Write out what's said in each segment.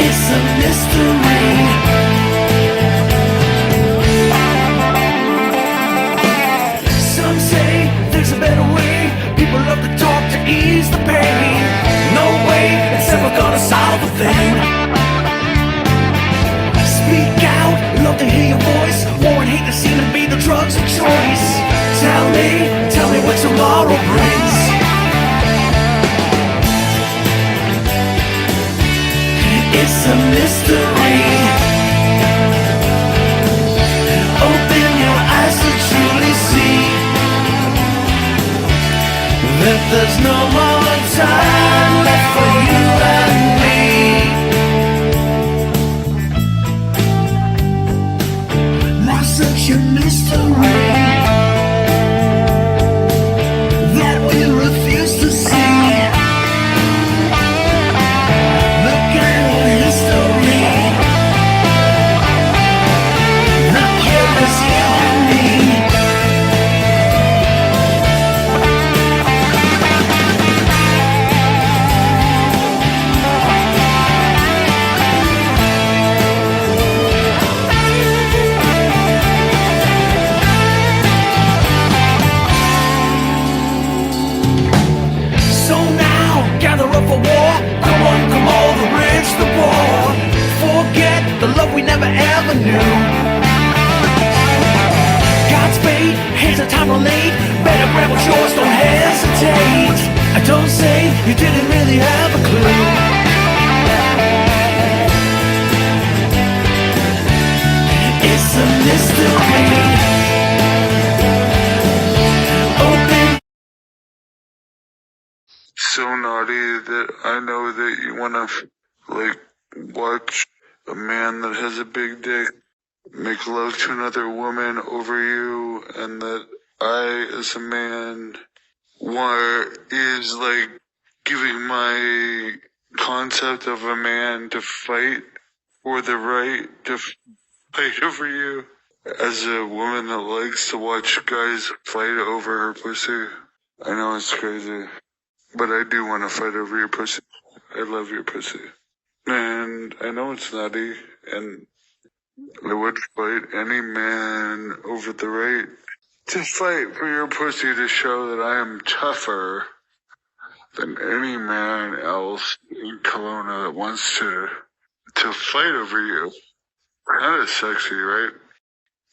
It's a mystery. Some say there's a better way. People love to talk to ease the pain. No way it's ever gonna solve a thing. Speak out, love to hear your voice. War and hate that seem to be the drugs of choice. Tell me what tomorrow brings. It's a mystery. Open your eyes to truly see that there's no more time left for you and me. Now such a mystery that we refuse to see. The love we never ever knew. Godspeed, here's a time late. Better grab what's yours, don't hesitate. I don't say you didn't really have a clue. It's a mystery. Open. So naughty that I know that you wanna watch a man that has a big dick make love to another woman over you, and that I, as a man, is giving my concept of a man to fight for the right to fight over you. As a woman that likes to watch guys fight over her pussy, I know it's crazy, but I do want to fight over your pussy. I love your pussy. And I know it's naughty, and I would fight any man over the right to fight for your pussy to show that I am tougher than any man else in Kelowna that wants to fight over you. Kind of sexy, right?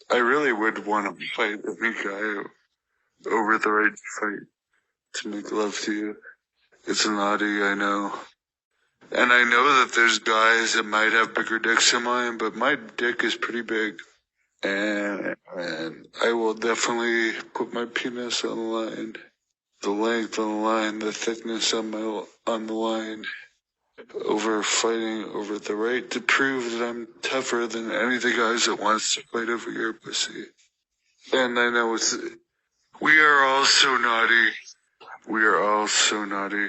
I really would want to fight any guy over the right to fight to make love to you. It's naughty, I know. And I know that there's guys that might have bigger dicks than mine, but my dick is pretty big. And I will definitely put my penis on the line, the length on the line, the thickness on the line, over fighting over the right to prove that I'm tougher than any of the guys that wants to fight over your pussy. And I know we are all so naughty. We are all so naughty.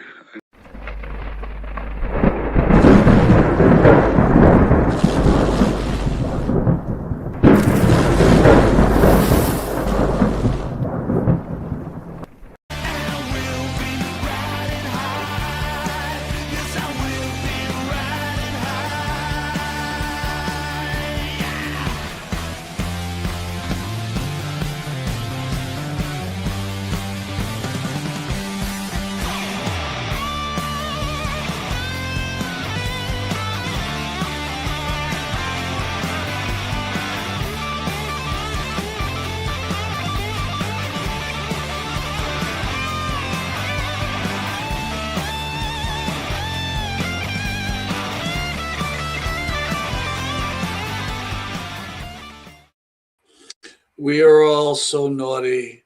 We are all so naughty.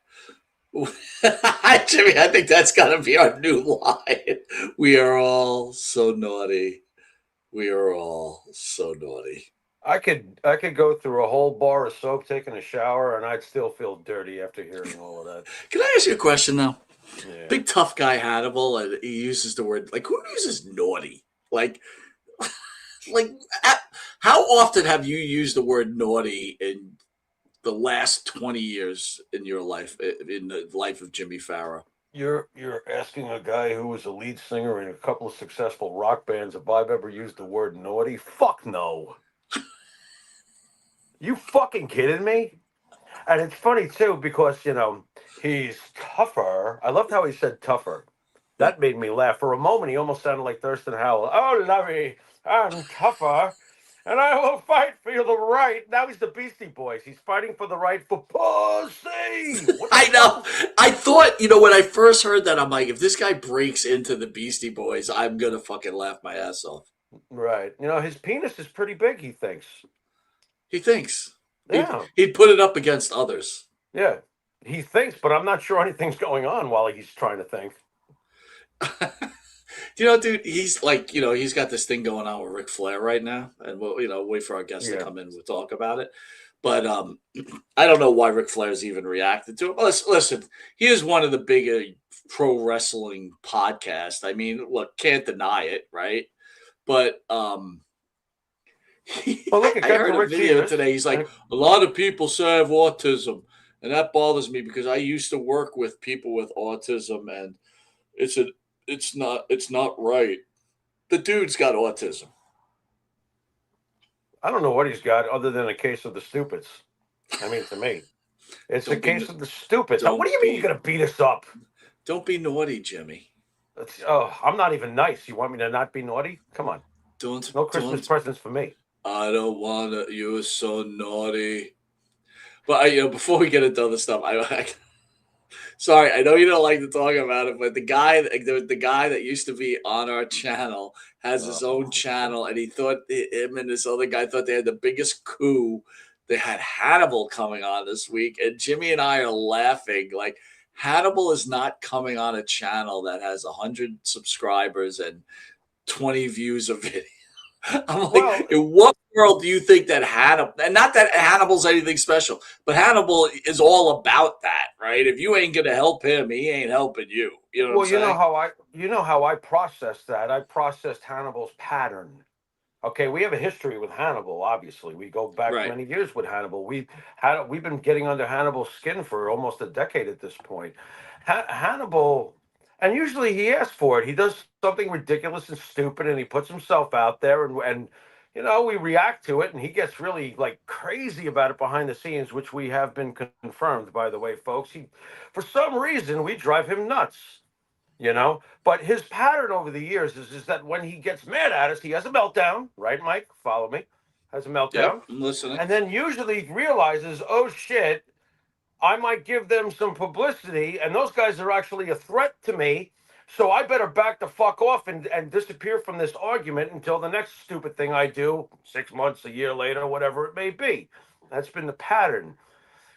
Jimmy, I think that's got to be our new line. We are all so naughty. We are all so naughty. I could go through a whole bar of soap taking a shower and I'd still feel dirty after hearing all of that. Can I ask you a question though? Yeah. Big tough guy Hannibal, he uses the word who uses naughty? How often have you used the word naughty in the last 20 years in your life, in the life of Jimmy Pharaoh? You're asking a guy who was a lead singer in a couple of successful rock bands if I've ever used the word naughty? Fuck no. You fucking kidding me? And it's funny too because he's tougher. I loved how he said tougher. That made me laugh. For a moment, he almost sounded like Thurston Howell. Oh, lovey, I'm tougher, and I will fight for the right. Now he's the Beastie Boys. He's fighting for the right for pussy. What the I fuck? know. I thought, when I first heard that, I'm like, if this guy breaks into the Beastie Boys, I'm gonna fucking laugh my ass off. Right. His penis is pretty big, he thinks. He thinks Yeah. he'd put it up against others. Yeah. He thinks, but I'm not sure anything's going on while he's trying to think. Dude, he's like, he's got this thing going on with Ric Flair right now, and we'll, wait for our guests to Yeah. come in. We'll talk about it. But I don't know why Ric Flair's even reacted to it. Listen, he is one of the bigger pro wrestling podcasts. I mean, look, can't deny it, right? But Well, look, it I got heard to a Rick video Cheers. today. He's like, a lot of people say I have autism, and that bothers me because I used to work with people with autism, and it's not right. The dude's got autism. I don't know what he's got other than a case of the stupids. I mean, to me, it's a Don't be case of the stupids. Now, what don't do you mean you're be going to beat us up? don't be naughty, Jimmy. I'm not even nice. You want me to not be naughty? Come on. No Christmas Don't. presents for me. I don't wanna. You're so naughty. But before we get into other stuff, sorry, I know you don't like to talk about it, but the guy that used to be on our channel has his own channel, and he thought him and this other guy thought they had the biggest coup. They had Hannibal coming on this week, and Jimmy and I are laughing like Hannibal is not coming on a channel that has 100 subscribers and 20 views a video. I'm like, Well, in what world do you think that Hannibal, and not that Hannibal's anything special, but Hannibal is all about that, right? If you ain't gonna help him, he ain't helping you. You know what I'm well, saying? you know how I processed that. I processed Hannibal's pattern. Okay, we have a history with Hannibal. Obviously, we go back Right. many years with Hannibal. We've been getting under Hannibal's skin for almost a decade at this point. Hannibal, and usually he asks for it. He does something ridiculous and stupid, and he puts himself out there, and we react to it, and he gets really like crazy about it behind the scenes, which we have been confirmed, by the way, folks. For some reason, we drive him nuts. But his pattern over the years is that when he gets mad at us, he has a meltdown, right, Mike? Follow me. Has a Yep, meltdown. I'm listening. And then usually realizes, oh shit, I might give them some publicity, and those guys are actually a threat to me. So I better back the fuck off and disappear from this argument until the next stupid thing I do 6 months, a year later, whatever it may be. That's been the pattern.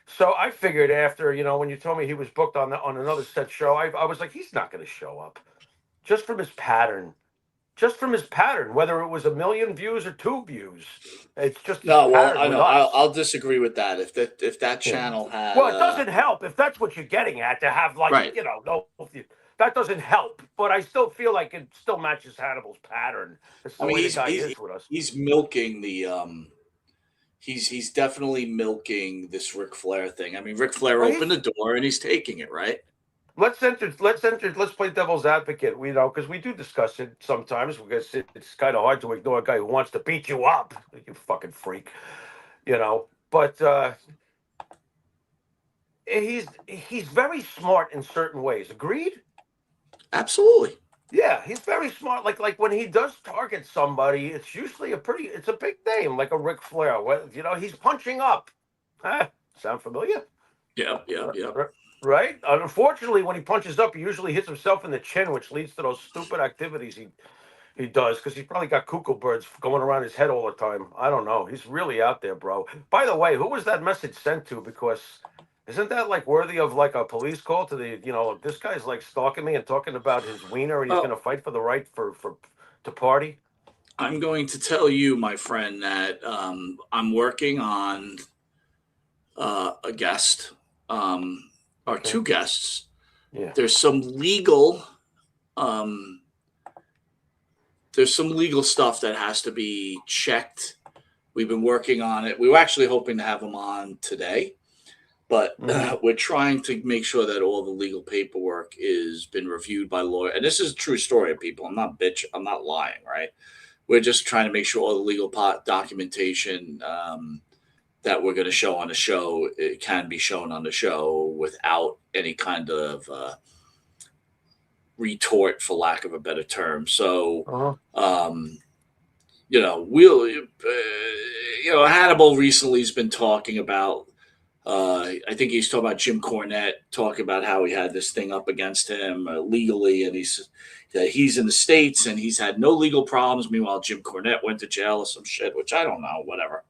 So I figured after, when you told me he was booked on another set show, I was like, he's not going to show up just from his pattern. Just from his pattern, whether it was 1 million views or 2 views, it's just his No, well, pattern I with know. us. I'll disagree with that. If that Yeah. channel had, Well, it doesn't help if that's what you're getting at to have right. no, that doesn't help. But I still feel like it still matches Hannibal's pattern. It's the I mean, way the guy is with us. he's milking the he's definitely milking this Ric Flair thing. I mean, Ric Flair Well, opened the door and he's taking it, right? let's play devil's advocate. Because we do discuss it sometimes because it's kind of hard to ignore a guy who wants to beat you up. You fucking freak, But he's very smart in certain ways. Agreed? Absolutely. Yeah, he's very smart. Like when he does target somebody, it's usually it's a big name, like a Ric Flair. He's punching up. Sound familiar? Yep. Right? Unfortunately, when he punches up, he usually hits himself in the chin, which leads to those stupid activities he does, because he's probably got cuckoo birds going around his head all the time. I don't know. He's really out there, bro. By the way, who was that message sent to? Because isn't that like worthy of like a police call to this guy's like stalking me and talking about his wiener and he's Oh, going to fight for the right to party? I'm going to tell you, my friend, that I'm working on a guest or Okay. two guests. Yeah. There's some legal stuff that has to be checked. We've been working on it. We were actually hoping to have them on today, but Mhm. we're trying to make sure that all the legal paperwork is been reviewed by lawyer. And this is a true story, people. I'm not bitch. I'm not lying, right? We're just trying to make sure all the legal documentation that we're going to show on the show, it can be shown on the show without any kind of retort, for lack of a better term. So, Uh-huh. Hannibal recently has been talking about. I think he's talking about Jim Cornette, talking about how he had this thing up against him legally, and he's in the States and he's had no legal problems. Meanwhile, Jim Cornette went to jail or some shit, which I don't know, whatever.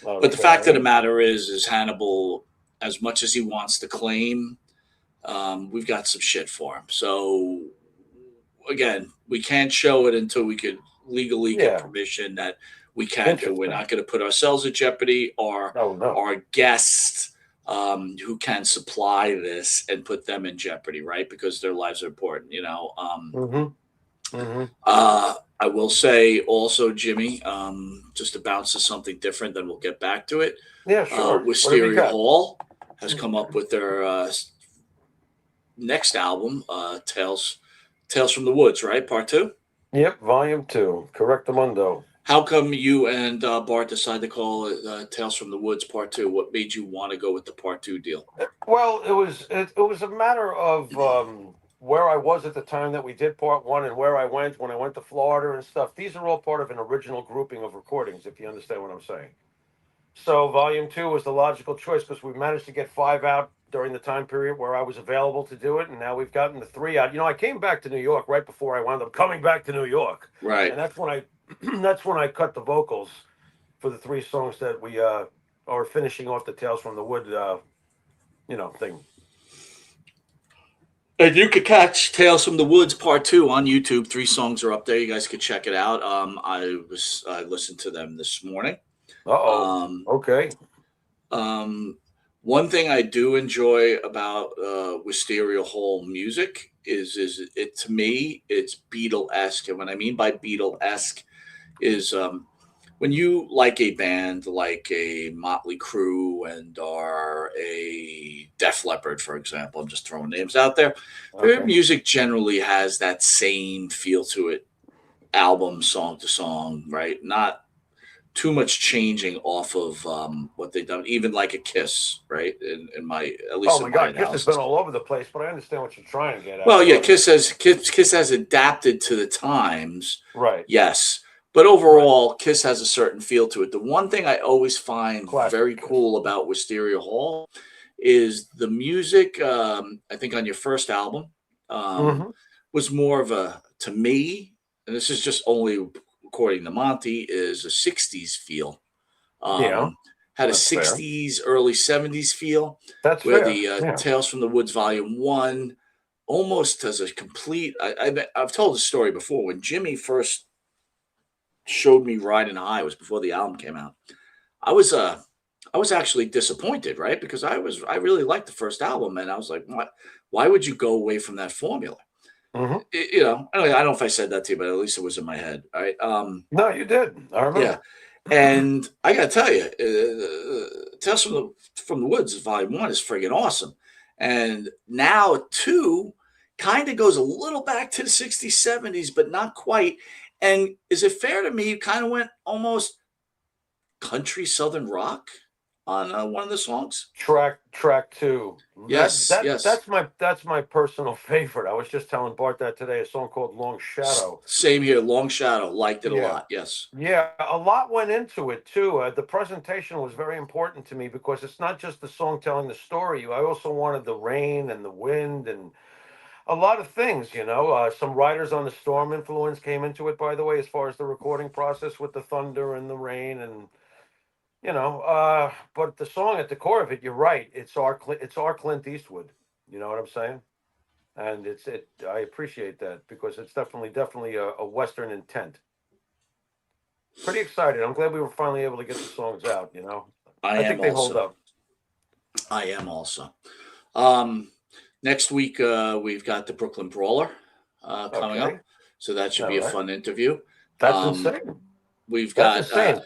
But the fact of the Okay. matter is Hannibal, as much as he wants to claim, we've got some shit for him. So again, we can't show it until we could legally get Yeah. permission that we can do. We're Interesting. not going to put ourselves at jeopardy or No. our guests who can supply this and put them in jeopardy, right? Because their lives are important, I will say also, Jimmy, just to bounce to something different, then we'll get back to it. Yeah, sure. What have you Wisteria got? Hall has come up with their next album, Tales from the Woods, right? Part 2. Yep, Volume 2. Correctamundo. How come you and Bart decided to call it Tales from the Woods Part 2? What made you want to go with the Part 2 deal? Well, it was a matter of where I was at the time that we did Part 1 and where I went when I went to Florida and stuff. These are all part of an original grouping of recordings, if you understand what I'm saying. So Volume 2 was the logical choice because we managed to get 5 out during the time period where I was available to do it, and now we've gotten the 3 out. I came back to New York right before I wound up coming back to New York, Right. and that's when I cut the vocals for the 3 songs that we are finishing off the Tales from the Wood thing. And you could catch Tales from the Woods Part 2 on YouTube. 3 songs are up there. You guys could check it out. I listened to them this morning. Okay. One thing I do enjoy about Wisteria Hall music is it, to me, it's Beatle-esque. And what I mean by Beatle-esque is when you like a band like a Motley Crue or a Def Leppard, for example, I'm just throwing names out there. Their Okay. music generally has that same feel to it, album, song to song, right? Not too much changing off of what they've done, even like a Kiss, right? In my, at least Oh in my my God, Kiss has analysis. been all over the place, but I understand what you're trying to get at. Well, yeah, Kiss has adapted to the times, Right. yes, but overall, Kiss has a certain feel to it. The one thing I always find Classic very Kiss. cool about Wisteria Hall is the music. I think on your first album Mhm. was more of to me, and this is just only according to Monty, is a '60s feel. Yeah, Had a that's fair. '60s, early '70s feel, That's where fair. the Yeah. Tales from the Woods Volume 1 almost as a complete. I've told the story before. When Jimmy first showed me Riding High, it was before the album came out. I was actually disappointed, right? Because I really liked the first album, and I was like, why would you go away from that formula? Mhm. I don't know if I said that to you, but at least it was in my head. All right. No, you did. I remember. Yeah. And I got to tell you, Tales from the Woods Volume 1 is friggin' awesome. And now 2 kind of goes a little back to the '60s, '70s, but not quite. And is it fair to me, you kind of went almost country Southern rock on one of the songs? Track 2. Yes, yes. That's my personal favorite. I was just telling Bart that today. A song called Long Shadow. Same here. Long Shadow. Liked it a Yeah. lot. Yes. Yeah, a lot went into it too. The presentation was very important to me because it's not just the song telling the story. I also wanted the rain and the wind and a lot of things. Some Riders on the Storm influence came into it, by the way, as far as the recording process with the thunder and the rain and but the song at the core of it, you're right. It's our Clint Eastwood. You know what I'm saying? And I appreciate that because it's definitely a Western intent. Pretty excited. I'm glad we were finally able to get the songs out. I think they hold up. I am also. Next week we've got the Brooklyn Brawler coming Okay. up, so that should All be a right. fun interview. That's insane. We've That's got insane.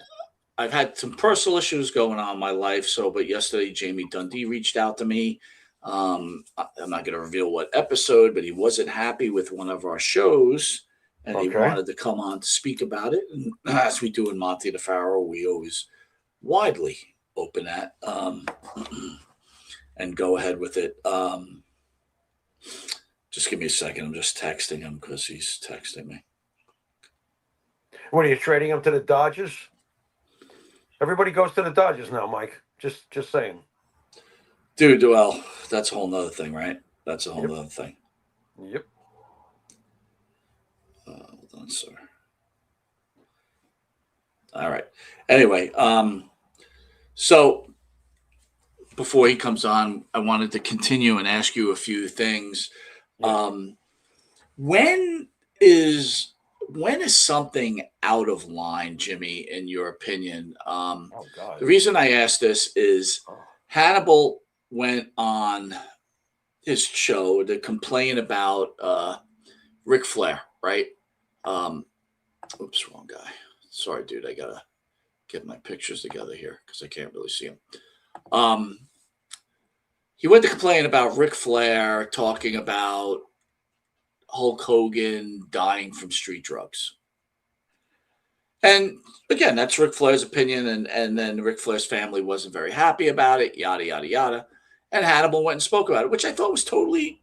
I've had some personal issues going on in my life. So, but yesterday, Jamie Dundee reached out to me. I'm not going to reveal what episode, but he wasn't happy with one of our shows, and he Okay. wanted to come on to speak about it. And as we do in Monte The Pharaoh, we always widely open that and go ahead with it. Just give me a second. I'm just texting him because he's texting me. What are you trading him to the Dodgers? Everybody goes to the Dodgers now, Mike. Just saying. Dude, well, that's a whole nother thing, right? That's a whole nother thing. Yep. Hold on, sir. All right. Anyway, so before he comes on, I wanted to continue and ask you a few things. When is something out of line, Jimmy, in your opinion? Oh God. The reason I ask this is Hannibal went on his show to complain about Ric Flair, right? Oops, wrong guy. Sorry, dude. I gotta get my pictures together here because I can't really see him. He went to complain about Ric Flair talking about Hulk Hogan dying from street drugs. And again, that's Ric Flair's opinion, and then Ric Flair's family wasn't very happy about it, yada, yada, yada. And Hannibal went and spoke about it, which I thought was totally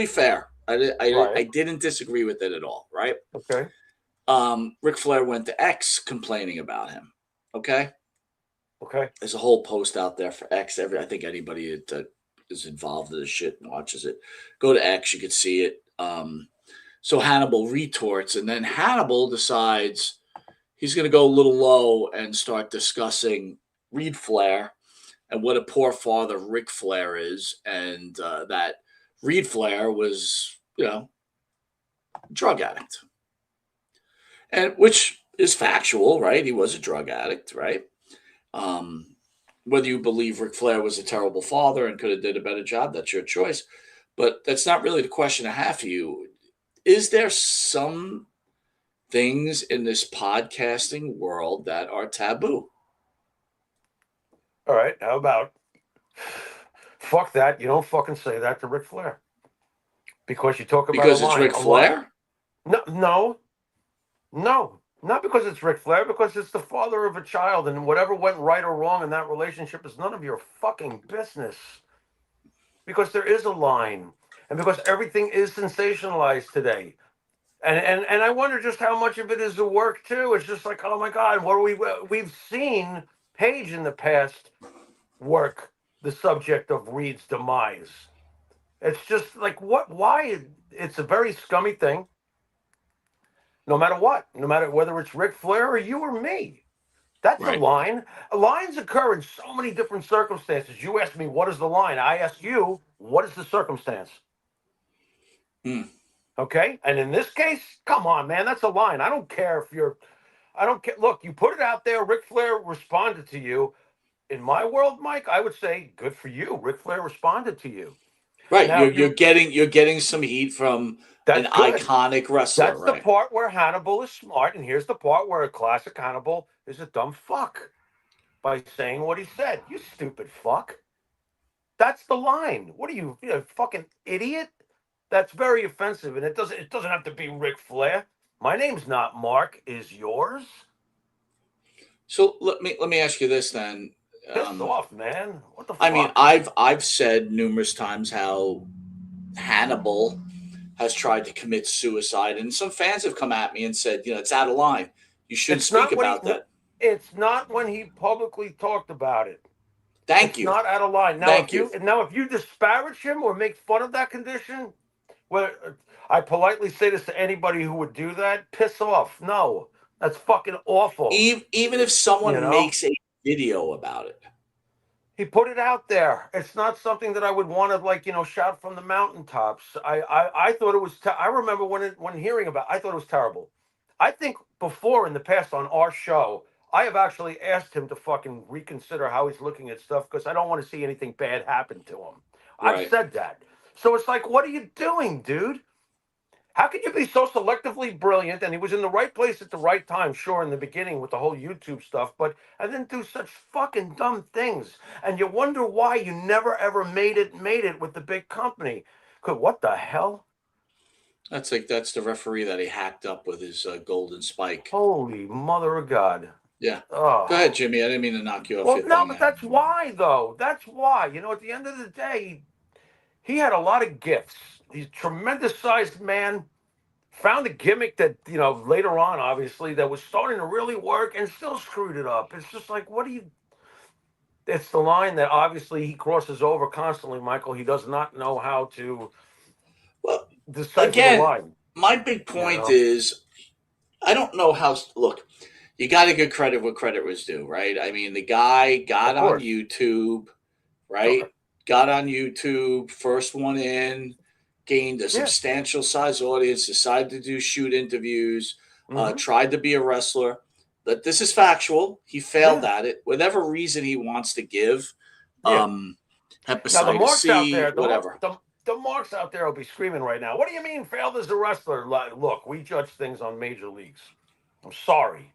fair. I didn't disagree with it at all, right? Okay. Ric Flair went to X complaining about him, okay? Okay. There's a whole post out there for X. I think anybody that is involved in this shit and watches it, go to X, you can see it. So Hannibal retorts, and then Hannibal decides he's going to go a little low and start discussing Reed Flair and what a poor father Ric Flair is, and that Reed Flair was, drug addict, and which is factual, right? He was a drug addict, right? Whether you believe Ric Flair was a terrible father and could have did a better job, that's your choice. But that's not really the question I have for you. Is there some things in this podcasting world that are taboo? All right. How about fuck that? You don't fucking say that to Ric Flair because you talk about Because a line. it's Ric Flair? No, not because it's Ric Flair. Because it's the father of a child, and whatever went right or wrong in that relationship is none of your fucking business. Because there is a line, and because everything is sensationalized today. And I wonder just how much of it is the work too. It's just like, oh my God, what are we've seen Paige in the past work the subject of Reed's demise. It's just like why it's a very scummy thing. No matter what, no matter whether it's Ric Flair or you or me. That's Right. a line. Lines occur in so many different circumstances. You ask me, what is the line? I ask you, what is the circumstance? Okay? And in this case, come on, man, that's a line. I don't care if you're, I don't care. Look, you put it out there. Ric Flair responded to you. In my world, Mike, I would say, good for you. Ric Flair responded to you. Right. Now, You're getting some heat from an That's good. iconic wrestler. That's the part where Hannibal is smart, and here's the part where a classic Hannibal is a dumb fuck by saying what he said. You stupid fuck. That's the line. What are you a fucking idiot? That's very offensive, and it doesn't have to be Ric Flair. My name's not Mark. Is yours? So let me ask you this then. Pissed off, man. What the fuck? I mean, I've said numerous times how Hannibal has tried to commit suicide, and some fans have come at me and said, it's out of line. You shouldn't speak about that. It's not when he publicly talked about it. Thank you. It's not out of line. Now, Thank you. Now, if you disparage him or make fun of that condition, well, I politely say this to anybody who would do that: piss off. No, that's fucking awful. Even if someone makes a video about it. He put it out there. It's not something that I would want to shout from the mountaintops. I thought it was. I remember when hearing about it, I thought it was terrible. I think before in the past on our show, I have actually asked him to fucking reconsider how he's looking at stuff because I don't want to see anything bad happen to him. Right. I've said that. So it's like, what are you doing, dude? How can you be so selectively brilliant? And he was in the right place at the right time, sure, in the beginning with the whole YouTube stuff, and then do such fucking dumb things. And you wonder why you never ever made it with the big company. What the hell? That's the referee that he hacked up with his golden spike. Holy mother of God. Yeah. Go Oh. ahead, Jimmy. I didn't mean to knock you off Well, your no, thing. but that's why, though. That's why. At the end of the day, he had a lot of gifts. He's a tremendous sized man. Found a gimmick that, later on, obviously, that was starting to really work and still screwed it up. It's just like, what do you. It's the line that obviously he crosses over constantly, Michael. He does not know how to Well, decipher the again, line. my big point is I don't know how. Look, you got to give credit where credit was due, right? I mean, the guy got Of on course. YouTube, right? Sure. Got on YouTube, first one in, gained a Yeah. substantial size audience, decided to do shoot interviews, Mhm. tried to be a wrestler. But this is factual. He failed Yeah. at it. Whatever reason he wants to give, Yeah. Now the hepatitis marks out C, there, whatever. the marks out there will be screaming right now. What do you mean failed as a wrestler? Look, we judge things on major leagues. I'm sorry.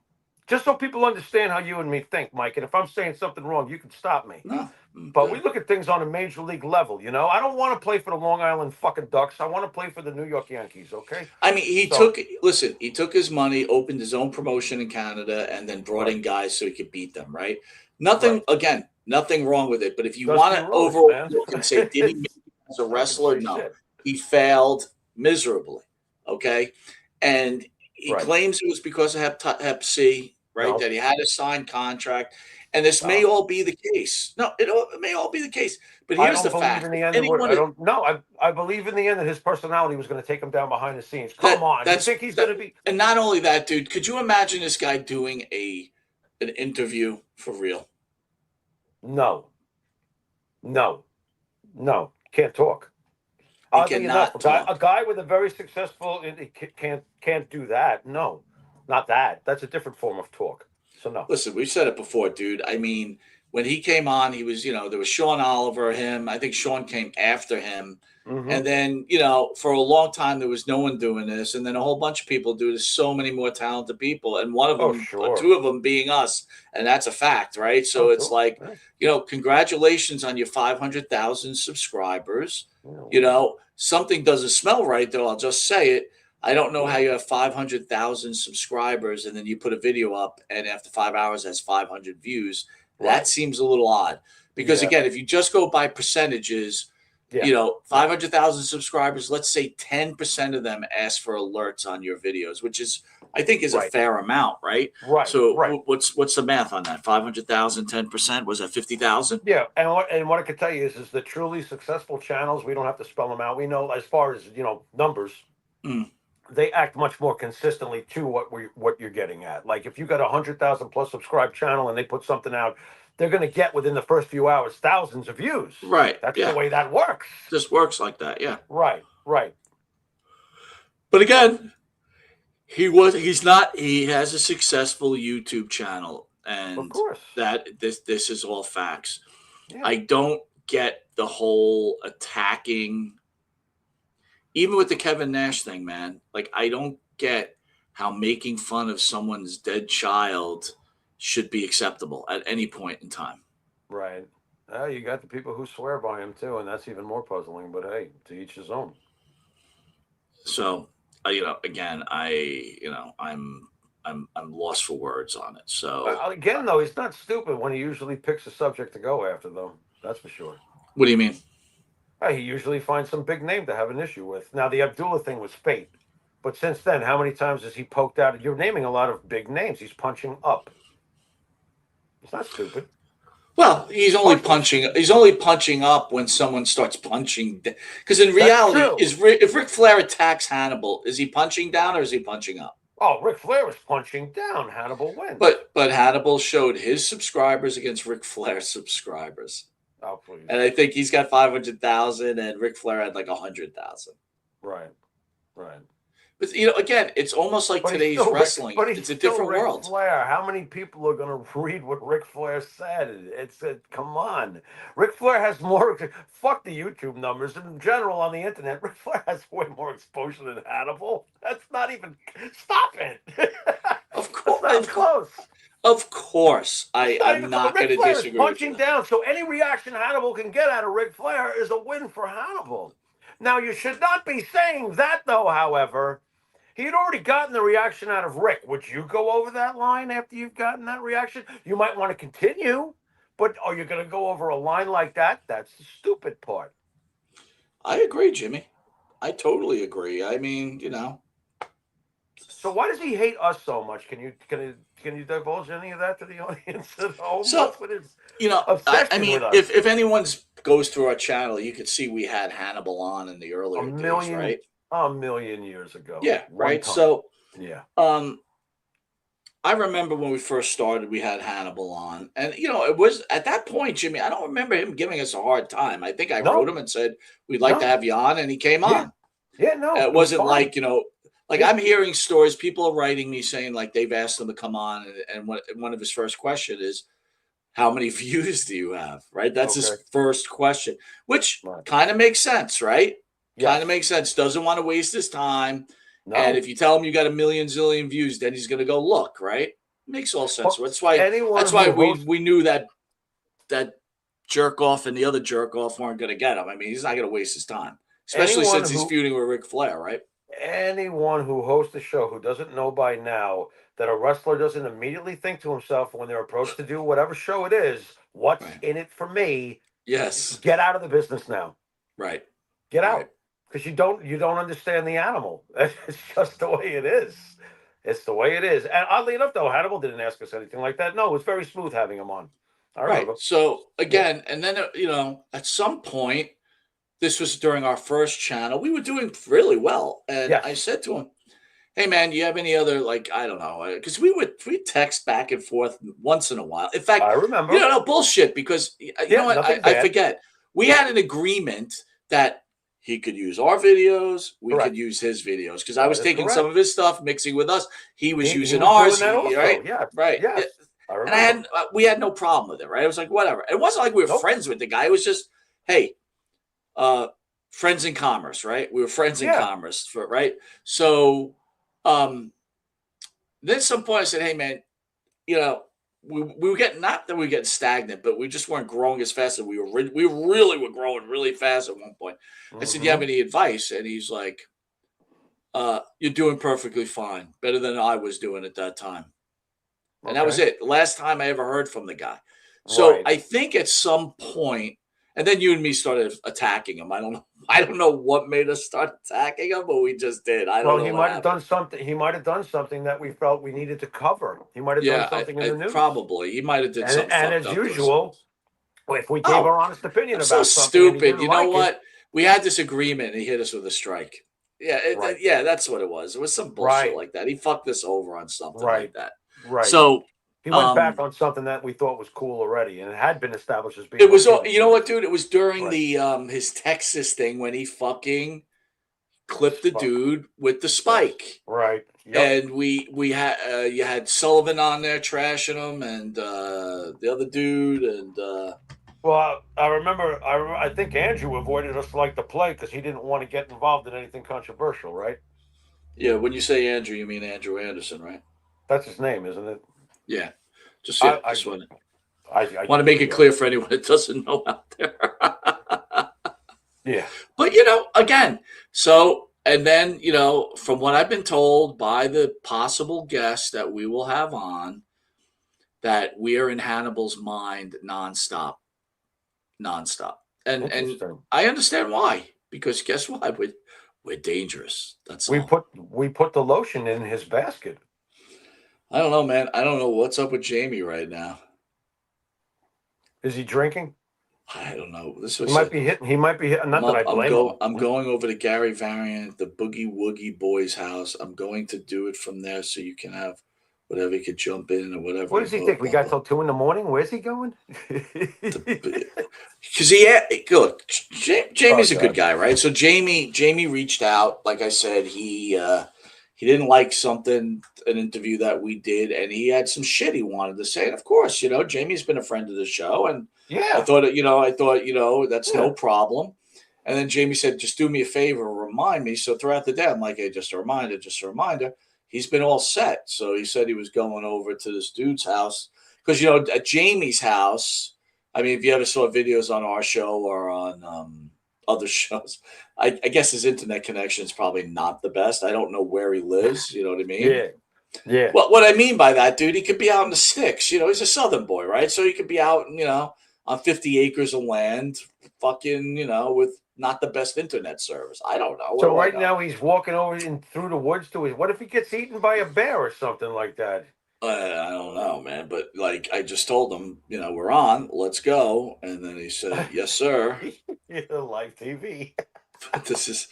Just so people understand how you and me think, Mike. And if I'm saying something wrong, you can stop me. No, But we look at things on a major league level. I don't want to play for the Long Island fucking Ducks. I want to play for the New York Yankees. Okay. I mean, he So took his money, opened his own promotion in Canada, and then brought in right, guys so he could beat them, right? right. Nothing wrong with it. But if you Dusty want to Rhodes, man. overlook and say, did he make it as a I can wrestler? say No, shit. he failed miserably. Okay. And he Right. claims it was because of Hep C, right? No. That he had a signed contract. And this may No. all be the case. No, it may all be the case. But I here's don't the believe fact. in the If end of what anyone I don't know. I believe in the end that his personality was going to take him down behind the scenes. Come on, you think he's going to be? and not only that, dude, could you imagine this guy doing an interview for real? No, no, no. Can't talk. He Oddly enough, cannot talk. a guy with a very successful can't do that. No, not that. That's a different form of talk. So no. Listen, we've said it before, dude. I mean, when he came on, he was, there was Sean Oliver, him. I think Sean came after him. Mm-hmm. And then, for a long time, there was no one doing this. And then a whole bunch of people do this, so many more talented people. And one of them, sure. two of them being us. And that's a fact, right? So it's sure. like, Right. Congratulations on your 500,000 subscribers. Yeah. Something doesn't smell right, though. I'll just say it. I don't know Yeah. how you have 500,000 subscribers and then you put a video up and after 5 hours has 500 views. Right. That seems a little odd because, Yeah. again, if you just go by percentages, 500,000 subscribers, let's say 10% of them ask for alerts on your videos, which is, I think, is a fair amount, right? Right. So right. what's the math on that? 500,000, 10%? Was that 50,000? Yeah, and what I could tell you is the truly successful channels. We don't have to spell them out. We know as far as numbers. They act much more consistently to what you're getting at. Like if you got 100,000 plus subscribed channel and they put something out, they're going to get within the first few hours thousands of views. Right. That's the way that works. Just works like that. Yeah. Right. Right. But again, he has a successful YouTube channel, and Of course. that this is all facts. Yeah. I don't get the whole attacking. Even with the Kevin Nash thing, man, like I don't get how making fun of someone's dead child should be acceptable at any point in time. Right. You got the people who swear by him too, and that's even more puzzling. But hey, to each his own. So, again, I'm lost for words on it. So again, though, he's not stupid when he usually picks a subject to go after, though. That's for sure. What do you mean? He usually finds some big name to have an issue with. Now, the Abdullah thing was fate. But since then, how many times has he poked out? You're naming a lot of big names. He's punching up. He's not stupid. Well, he's only punching up when someone starts punching. Because in reality, if Ric Flair attacks Hannibal, is he punching down or is he punching up? Oh, Ric Flair was punching down. Hannibal wins. But Hannibal showed his subscribers against Ric Flair's subscribers. Oh, please. And I think he's got 500,000 and Ric Flair had like 100,000. Right. Right. But again, it's almost like But he's today's still wrestling. but he's It's a still different Ric world. Flair. How many people are going to read what Ric Flair said? Come on. Ric Flair has more. Fuck the YouTube numbers in general on the internet. Ric Flair has way more exposure than Hannibal. That's not even. Stop it. Of That's not even course, close. of course, I It's not am even close. not going Ric to Flair is disagree with punching you. down. So any reaction Hannibal can get out of Ric Flair is a win for Hannibal. Now you should not be saying that, though. However. He had already gotten the reaction out of Rick. Would you go over that line after you've gotten that reaction? You might want to continue, but are you going to go over a line like that? That's the stupid part. I agree, Jimmy. I totally agree. I mean, So why does he hate us so much? Can you divulge any of that to the audience at home? So What's with his I obsession mean, with us? if anyone's goes through our channel, you could see we had Hannibal on in the A earlier days, million, right? a million years ago. Yeah, One right. time. So, Yeah. I remember when we first started, we had Hannibal on, and it was at that point, Jimmy. I don't remember him giving us a hard time. I think I wrote No. him and said we'd like to No. have you on, and he came Yeah. on. Yeah. No. It It was wasn't fine. like like Yeah. I'm hearing stories. People are writing me saying like they've asked him to come on, and one of his first question is, "How many views do you have?" Right? That's his Okay. first question, which Right. kind of makes sense, right? Kind Yes. of makes sense. Doesn't want to waste his time. And No. if you tell him you got a million zillion views, then he's going to go look, right? Makes all sense. Well, That's why anyone who we hosts we knew that jerk off and the other jerk off weren't going to get him. I mean, he's not going to waste his time, especially anyone since he's who feuding with Ric Flair, right? anyone who hosts a show who doesn't know by now that a wrestler doesn't immediately think to himself when they're approached to do whatever show it is, what's Right. in it for me? Yes. Get out of the business now. Right. Get Right. out. Because you don't understand the animal. It's just the way it is. It's the way it is. And oddly enough, though, Hannibal didn't ask us anything like that. No, it was very smooth having him on. I Right. remember. So again, and then at some point, this was during our first channel. We were doing really well, and I Yes. said to him, "Hey, man, you have any other I don't know?" Because we text back and forth once in a while. In fact, I remember. no bullshit. Because you know what? Nothing I bad. forget. We had an agreement that he could use our videos, we Correct. could use his videos. Because I That was is taking correct. some of his stuff, mixing with us. He was He using was ours, doing that also. right? Yeah. Right. Yes. I And remember. we had no problem with it, right? It was like whatever. It wasn't like we were Nope. friends with the guy. It was just, hey, friends in commerce, right? We were friends in Yeah. commerce, right? So, then at some point I said, "Hey, man, we were getting not that we were getting stagnant, but we just weren't growing as fast as we were. We really were growing really fast at one point." I said, "You have Mhm. any advice?" And he's like, "You're doing perfectly fine, better than I was doing at that time." And that was Okay. it. The last time I ever heard from the guy. So Right. I think at some point, and then you and me started attacking him. I don't know. I don't know what made us start attacking him, but we just did. I don't Well, know he what might have happened. done something. He might have done something that we felt we needed to cover. He might have done Yeah, something in I the news. probably he might have did something And fucked as up to us. usual, if we gave Oh, our honest opinion I'm so about something and he stupid. didn't You know like it, what? We had this agreement, and he hit us with a strike. Yeah, right, yeah, that's what it was. It was some bullshit right, like that. He fucked us over on something like right, that. right. So, He went back on something that we thought was cool already, and it had been established as being it was, okay. you know what, dude? It was during Right. the his Texas thing when he fucking clipped the Fuck. dude with the Yes. spike. Right. Yep. And we had you had Sullivan on there trashing him, and the other dude, and Well, I remember. I think Andrew avoided us like the plague because he didn't want to get involved in anything controversial. Right. yeah. When you say Andrew, you mean Andrew Anderson, right? That's his name, isn't it? Yeah. Just I just want I to make it clear for anyone that doesn't know out there. Yeah. But again, so and then from what I've been told by the possible guests that we will have on, that we are in Hannibal's mind nonstop, and Interesting. I understand why, because guess what, we're dangerous. That's We all. put the lotion in his basket. I don't know, man. I don't know what's up with Jamie right now. Is he drinking? I don't know. This He was might be hitting. He might be hitting. Not that I blame him. I'm going over to Gary Variant, the Boogie Woogie Boys house. I'm going to do it from there, so you can have whatever, you could jump in or whatever. What does he think? We got till 2 a.m. Where's he going? Because look, Jamie's a good guy, right? So Jamie reached out. Like I said, he he didn't like an interview that we did, and he had some shit he wanted to say. And of course, Jamie's been a friend of the show, and I Yeah. thought, that's no Yeah. problem. And then Jamie said, just do me a favor, remind me. So throughout the day, I'm like, hey, just a reminder, just a reminder. He's been all set. So he said he was going over to this dude's house because, at Jamie's house, I mean, if you ever saw videos on our show or on other shows, I guess his internet connection is probably not the best. I don't know where he lives. You know what I mean? Yeah. Yeah. Well, what I mean by that, dude, he could be out in the sticks. He's a Southern boy, right? So he could be out, on 50 acres of land, fucking, with not the best internet service. I don't know. What So do I right know? now he's walking over through the woods to his. What if he gets eaten by a bear or something like that? I don't know, man. But like I just told him, we're on. Let's go. And then he said, "Yes, sir." Live TV. But this is,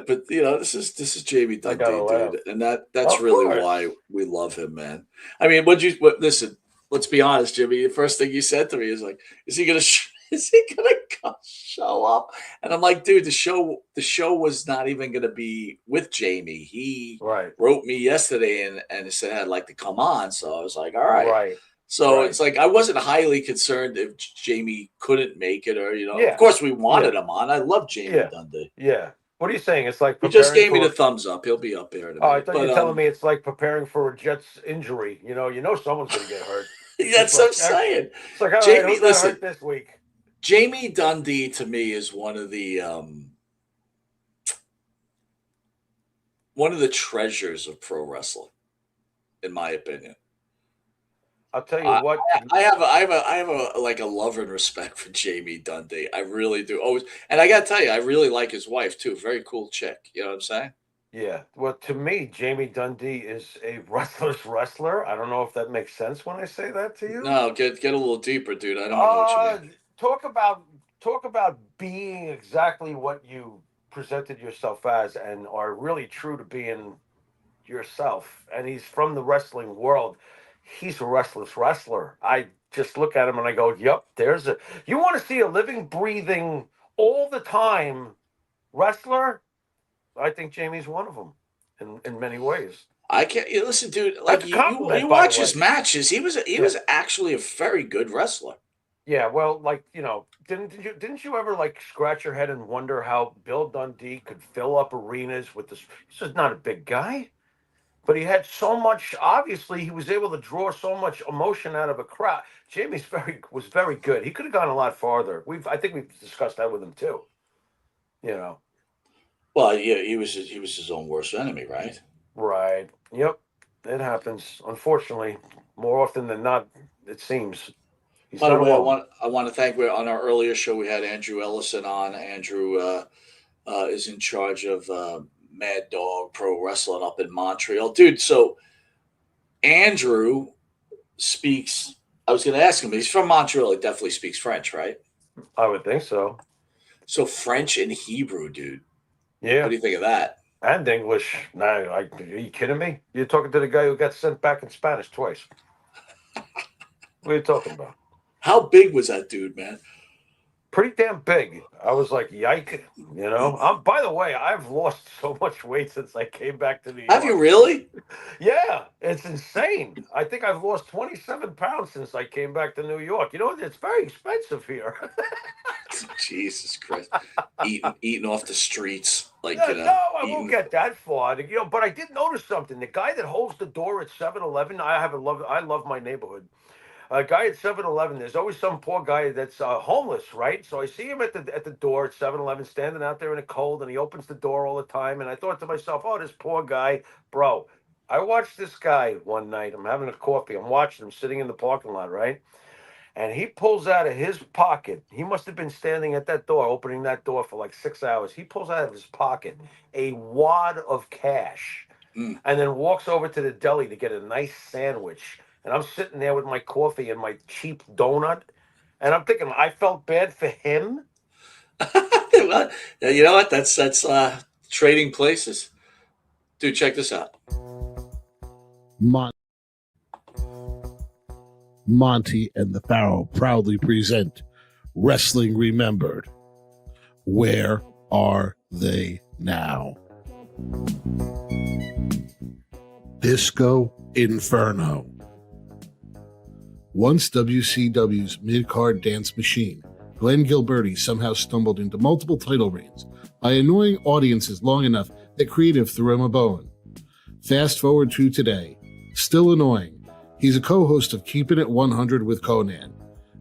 but this is Jamie I gotta Dundee, laugh. dude, and that's Of really course. why we love him, man. I mean, listen? Let's be honest, Jimmy. The first thing you said to me is like, "Is he gonna show up?" And I'm like, "Dude, the show was not even gonna be with Jamie. He Right. wrote me yesterday and said I'd like to come on." So I was like, "All right." Right. So Right. it's like I wasn't highly concerned if Jamie couldn't make it, or Yeah. of course we wanted him on. I love Jamie Yeah. Dundee. Yeah. What are you saying? It's like He just preparing gave me for. the thumbs up. He'll be up there in a Oh, I minute. thought you were telling me it's like preparing for a Jets injury. You know someone's gonna get hurt. That's what I'm saying. It's like, all right, Jamie, who got listen, hurt this week? Jamie Dundee to me is one of the treasures of pro wrestling, in my opinion. I'll tell you what. I have a like a love and respect for Jamie Dundee. I really do. Always, and I gotta tell you, I really like his wife too. Very cool chick. You know what I'm saying? Yeah. Well, to me, Jamie Dundee is a wrestler's wrestler. I don't know if that makes sense when I say that to you. No, get a little deeper, dude. I don't know what you mean. Talk about being exactly what you presented yourself as and are really true to being yourself. And he's from the wrestling world. He's a restless wrestler. I just look at him and I go, "Yep, there's a." You want to see a living, breathing, all the time wrestler? I think Jamie's one of them, in many ways. I can't listen, dude. That's Like a you compliment, by the watch his way. matches. He was actually a very good wrestler. Yeah, well, like didn't you ever like scratch your head and wonder how Bill Dundee could fill up arenas with this? He's just not a big guy, but he had so much. Obviously, he was able to draw so much emotion out of a crowd. Jamie's was very good. He could have gone a lot farther. I think we've discussed that with him too. You know. Well, yeah, he was his own worst enemy, right? Right. Yep. It happens. Unfortunately, more often than not, it seems. He's By the not way, alone. I want to thank. On our earlier show, we had Andrew Ellison on. Andrew is in charge of Mad Dog Pro Wrestling up in Montreal, dude. So Andrew speaks. I was going to ask him. He's from Montreal. He definitely speaks French, right? I would think so. So French and Hebrew, dude. Yeah. What do you think of that? And English. No, are you kidding me? You're talking to the guy who got sent back in Spanish twice. What are you talking about? How big was that dude, man? Pretty damn big. I was like, yike. By the way, I've lost so much weight since I came back to New York. Have you really? Yeah, it's insane. I think I've lost 27 pounds since I came back to New York. It's very expensive here. Jesus Christ. Eating off the streets. Like, No, I won't get that far. But I did notice something. The guy that holds the door at 7-Eleven, I love my neighborhood. A guy at 7-Eleven, there's always some poor guy that's homeless, right? So I see him at the door at 7-Eleven standing out there in the cold, and he opens the door all the time. And I thought to myself, oh, this poor guy. Bro, I watched this guy one night. I'm having a coffee. I'm watching him sitting in the parking lot, right? And he pulls out of his pocket. He must have been standing at that door, opening that door for like 6 hours. He pulls out of his pocket a wad of cash and then walks over to the deli to get a nice sandwich. And I'm sitting there with my coffee and my cheap donut. And I'm thinking, I felt bad for him. Well, you know what? That's trading places. Dude, check this out. Monte and the Pharaoh proudly present Wrestling Remembered. Where are they now? Disco Inferno. Once WCW's mid-card dance machine, Glenn Gilberti somehow stumbled into multiple title reigns by annoying audiences long enough that creative threw him a bone. Fast forward to today, still annoying. He's a co-host of Keeping It 100 with Conan.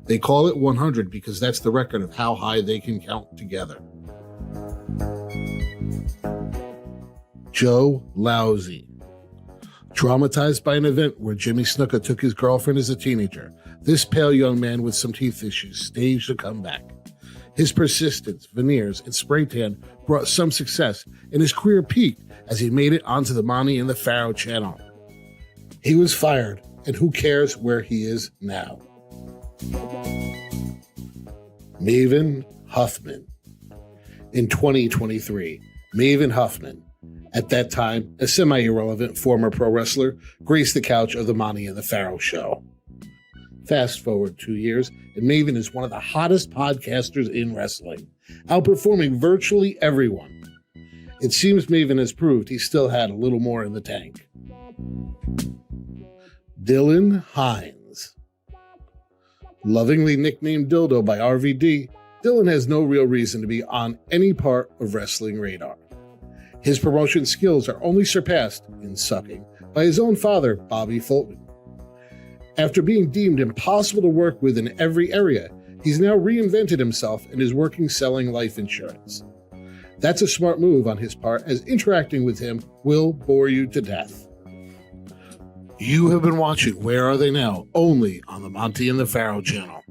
They call it 100 because that's the record of how high they can count together. Joe Lousy. Traumatized by an event where Jimmy Snuka took his girlfriend as a teenager, this pale young man with some teeth issues staged a comeback. His persistence, veneers, and spray tan brought some success, and his career peaked as he made it onto the Monte The Pharaoh channel. He was fired, and who cares where he is now? Maven Huffman. In 2023, Maven Huffman, at that time a semi-irrelevant former pro wrestler, graced the couch of the Monte The Pharaoh show. Fast forward 2 years, and Maven is one of the hottest podcasters in wrestling, outperforming virtually everyone. It seems Maven has proved he still had a little more in the tank. Dylan Hines. Lovingly nicknamed Dildo by RVD, Dylan has no real reason to be on any part of wrestling radar. His promotion skills are only surpassed, in sucking, by his own father, Bobby Fulton. After being deemed impossible to work with in every area, he's now reinvented himself and is working selling life insurance. That's a smart move on his part, as interacting with him will bore you to death. You have been watching Where Are They Now? Only on the Monte and the Pharaoh channel.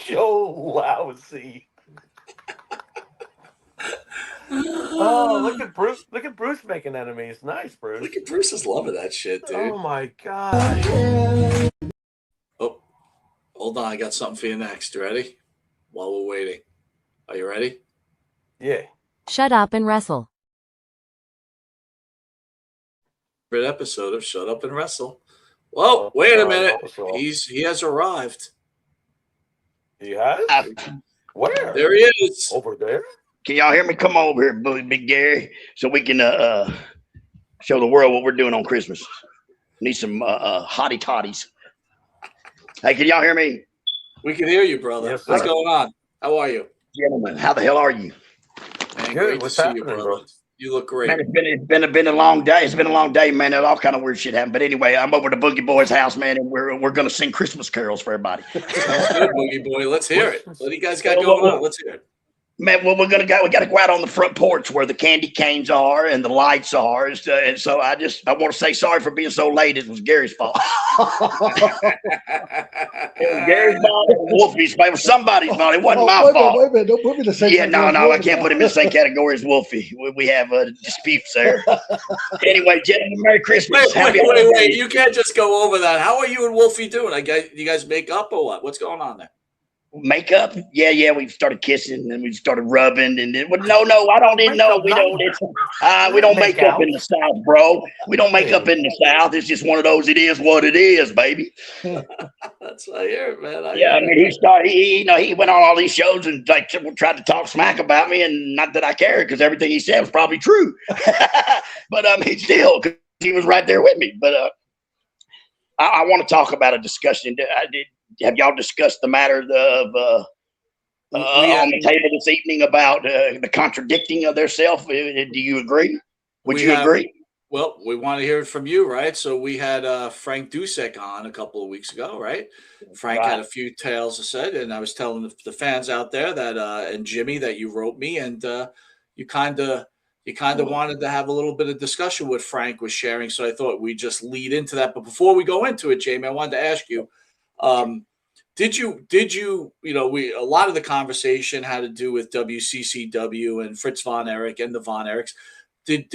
Joe Lousy. Oh, look at Bruce! Look at Bruce making enemies. Nice, Bruce. Look at Bruce is loving that shit, dude. Oh my god. Oh, hold on. I got something for you next. You ready? While we're waiting. Are you ready? Yeah. Shut up and wrestle. Great episode of Shut Up and Wrestle. Whoa, wait a minute. He has arrived. He has? Where? There he is. Over there? Can y'all hear me? Come over here, Big Gary, so we can show the world what we're doing on Christmas. Need some hottie toddies. Hey, can y'all hear me? We can hear you, brother. Yes, What's sir. going on? How are you? Gentlemen, how the hell are you? Man, Good. great What's to see happening, you, brother. bro? You look great. Man, it's been a long day. It's been a long day, man. And all kind of weird shit happened. But anyway, I'm over to Boogie Boy's house, man, and we're gonna sing Christmas carols for everybody. Good, Boogie Boy. Let's hear it. What do you guys got going on? Let's hear it. Man, well, we got to go out on the front porch where the candy canes are and the lights are, and so I want to say sorry for being so late. It was Gary's fault. It was Gary's fault. It was Wolfie's fault. It was somebody's fault. It wasn't my fault. Wait a minute. Don't put me in the same Yeah, category no, as I can't put him in the same category as Wolfie. We have disputes there. Anyway, gentlemen, Merry Christmas. Wait. You can't just go over that. How are you and Wolfie doing? You guys make up or what? What's going on there? Makeup? Yeah. We started kissing and we started rubbing and then no, I don't even know. We don't. We don't make up in the South, bro. We don't make up in the South. It's just one of those. It is what it is, baby. That's what I hear it, man. I mean, he went on all these shows and like tried to talk smack about me, and not that I cared because everything he said was probably true. But I mean, still, cause he was right there with me. But I want to talk about a discussion. Have y'all discussed the matter of on the table this evening about the contradicting of their self? Do you agree? Would you agree? Well, we want to hear it from you, right? So we had Frank Dusek on a couple of weeks ago, right? Frank had a few tales to say, and I was telling the fans out there that and Jimmy that you wrote me, and you kind of wanted to have a little bit of discussion what Frank was sharing. So I thought we'd just lead into that. But before we go into it, Jamie, I wanted to ask you. Did you a lot of the conversation had to do with WCCW and Fritz Von Erich and the Von Erichs. Did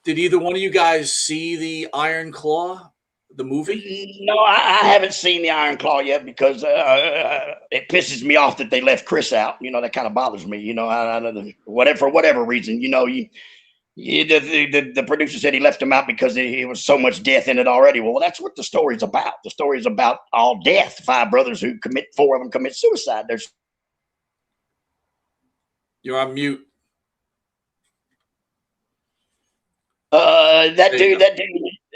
either one of you guys see the Iron Claw, the movie? No, I haven't seen the Iron Claw yet because it pisses me off that they left Chris out. That kind of bothers me. For whatever reason, Yeah, the producer said he left him out because there was so much death in it already. Well, that's what the story's about. The story's about all death. 5 brothers who commit, 4 of them commit suicide. There's You're on mute. that dude.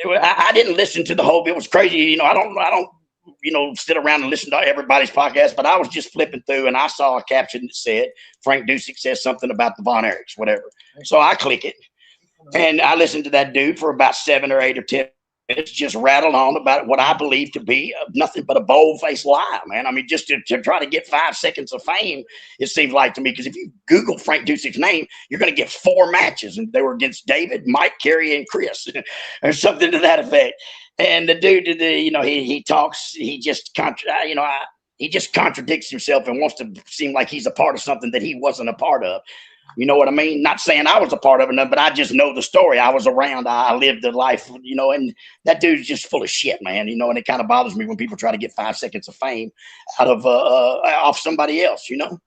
I didn't listen to the whole. It was crazy. You know, I don't. You know, sit around and listen to everybody's podcast. But I was just flipping through, and I saw a caption that said Frank Dusek says something about the Von Erichs, whatever. So I click it, and I listened to that dude for about 7 or 8 or 10 minutes, just rattle on about what I believe to be nothing but a bold-faced lie, man. I mean, just to try to get 5 seconds of fame, it seems like to me, because if you Google Frank Dusek's name, you're going to get 4 matches, and they were against David, Mike, Kerry, and Chris, or something to that effect. And the dude, you know, he talks, he just contradicts himself and wants to seem like he's a part of something that he wasn't a part of. You know what I mean? Not saying I was a part of it, but I just know the story. I was around. I lived the life, you know, and that dude's just full of shit, man. You know, and it kind of bothers me when people try to get 5 seconds of fame out of off somebody else, you know?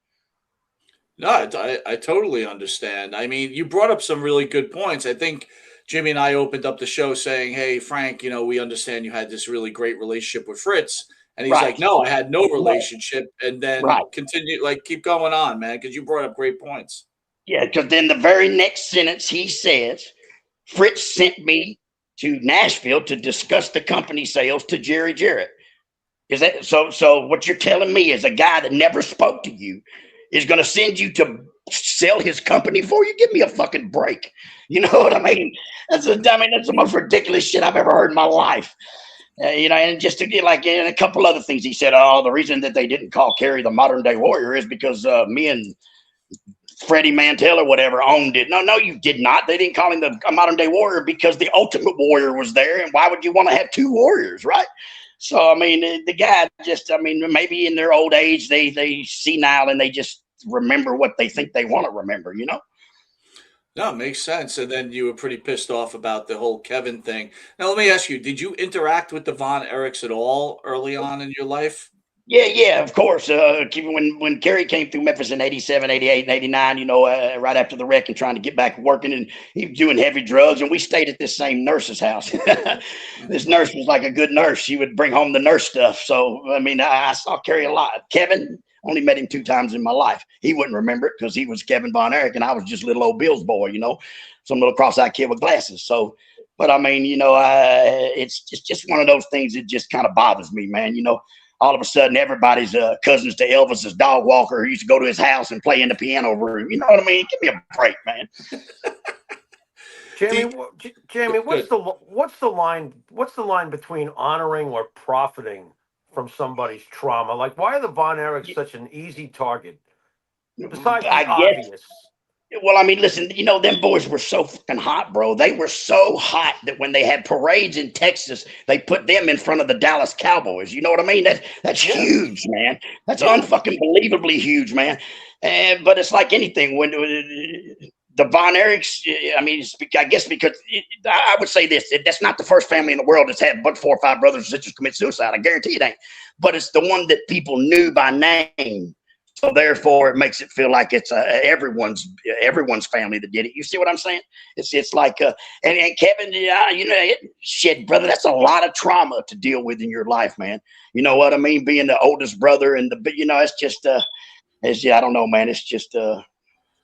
No, I totally understand. I mean, you brought up some really good points. I think Jimmy and I opened up the show saying, hey, Frank, you know, we understand you had this really great relationship with Fritz. And he's like, no, I had no relationship. And then continue, like, keep going on, man, because you brought up great points. Yeah, because then the very next sentence he says, Fritz sent me to Nashville to discuss the company sales to Jerry Jarrett. Is that so? So what you're telling me is a guy that never spoke to you is going to send you to sell his company for you? Give me a fucking break. You know what I mean? That's the most ridiculous shit I've ever heard in my life. You know, and just to get like, and a couple other things he said. Oh, the reason that they didn't call Kerry the modern day warrior is because me and Freddie Mantel or whatever owned it. No, you did not. They didn't call him the modern day warrior because the ultimate warrior was there. And why would you want to have 2 warriors, right? So, I mean, the guy just, I mean, maybe in their old age, they senile and they just remember what they think they want to remember, you know? No, it makes sense. And then you were pretty pissed off about the whole Kevin thing. Now, let me ask you, did you interact with the Von Erichs at all early on in your life? Yeah, of course. When Kerry came through Memphis in 87, 88, and 89, you know, right after the wreck and trying to get back working, and he was doing heavy drugs, and we stayed at this same nurse's house. This nurse was like a good nurse. She would bring home the nurse stuff. So, I mean, I saw Kerry a lot. Kevin, only met him 2 times in my life. He wouldn't remember it because he was Kevin Von Erich, and I was just little old Bill's boy, you know, some little cross-eyed kid with glasses. So, but I mean, you know, it's just one of those things that just kind of bothers me, man, you know. All of a sudden, everybody's cousins to Elvis's dog walker. He used to go to his house and play in the piano room. You know what I mean? Give me a break, man. Jamie, what's the line between honoring or profiting from somebody's trauma? Like, why are the Von Erichs such an easy target? Besides the obvious. Well, I mean, listen, you know, them boys were so fucking hot, bro. They were so hot that when they had parades in Texas, they put them in front of the Dallas Cowboys. You know what I mean? That's huge, man. That's unfucking believably huge, man. But it's like anything. When the Von Erichs, I mean, I guess because I would say this, that's not the first family in the world that's had but 4 or 5 brothers and sisters commit suicide. I guarantee it ain't. But it's the one that people knew by name. So therefore, it makes it feel like it's everyone's family that did it. You see what I'm saying? It's like and Kevin, you know, shit, brother, that's a lot of trauma to deal with in your life, man. You know what I mean? Being the oldest brother and you know, it's just I don't know, man. It's just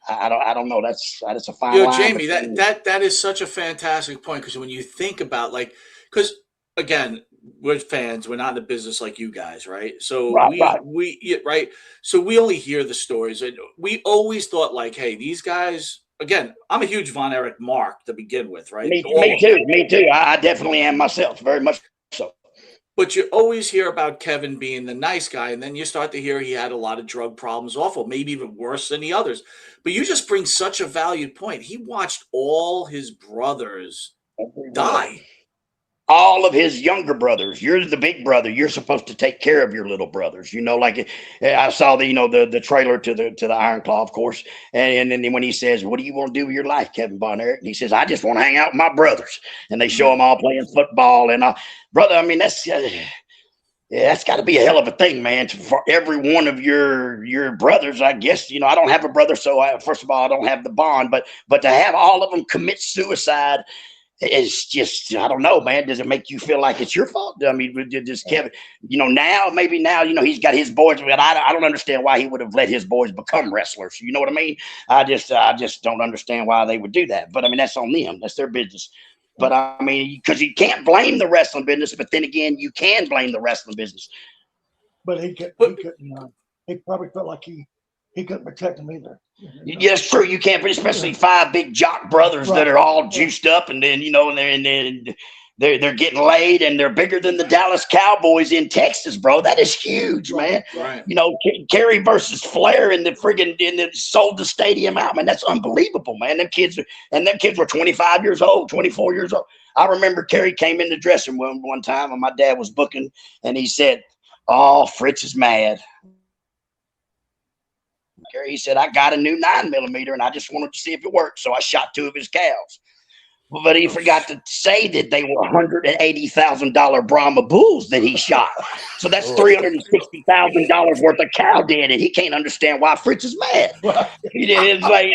I don't know. That's a fine line. Jamie, that is such a fantastic point, because when you think about, like, because again, we're fans. We're not in the business like you guys, right? So right. So we only hear the stories, and we always thought, like, hey, these guys. Again, I'm a huge Von Erich mark to begin with, right? Me too. I definitely am myself, very much so. But you always hear about Kevin being the nice guy, and then you start to hear he had a lot of drug problems, awful, maybe even worse than the others. But you just bring such a valued point. He watched all his brothers die. All of his younger brothers. You're the big brother. You're supposed to take care of your little brothers. You know, like I saw the trailer to the Iron Claw, of course. And then when he says, "What do you want to do with your life, Kevin Von Erich?" And he says, "I just want to hang out with my brothers." And they show them all playing football. And brother, I mean, that's Yeah, that's got to be a hell of a thing, man. For every one of your brothers, I guess. I don't have a brother, so first of all, I don't have the bond. But to have all of them commit suicide is just, I don't know, man. Does it make you feel like it's your fault? I mean, just Kevin, maybe now, he's got his boys, but I don't understand why he would have let his boys become wrestlers. You know what I mean? I just don't understand why they would do that. But I mean, that's on them. That's their business. But I mean, because you can't blame the wrestling business, but then again, you can blame the wrestling business. But he couldn't. He probably felt like he couldn't protect him either. Yeah, it's true. You can't, especially five big jock brothers that are all juiced up, and then they're getting laid, and they're bigger than the Dallas Cowboys in Texas, bro. That is huge, man. Right. Kerry versus Flair, and they sold the stadium out, man. That's unbelievable, man. Them kids were 25 years old, 24 years old. I remember Kerry came in the dressing room one time, and my dad was booking, and he said, "Oh, Fritz is mad." He said, "I got a new 9mm, and I just wanted to see if it worked. So I shot 2 of his cows." But he forgot to say that they were $180,000 Brahma bulls that he shot. So that's $360,000 worth of cow dead, and he can't understand why Fritz is mad. It's like,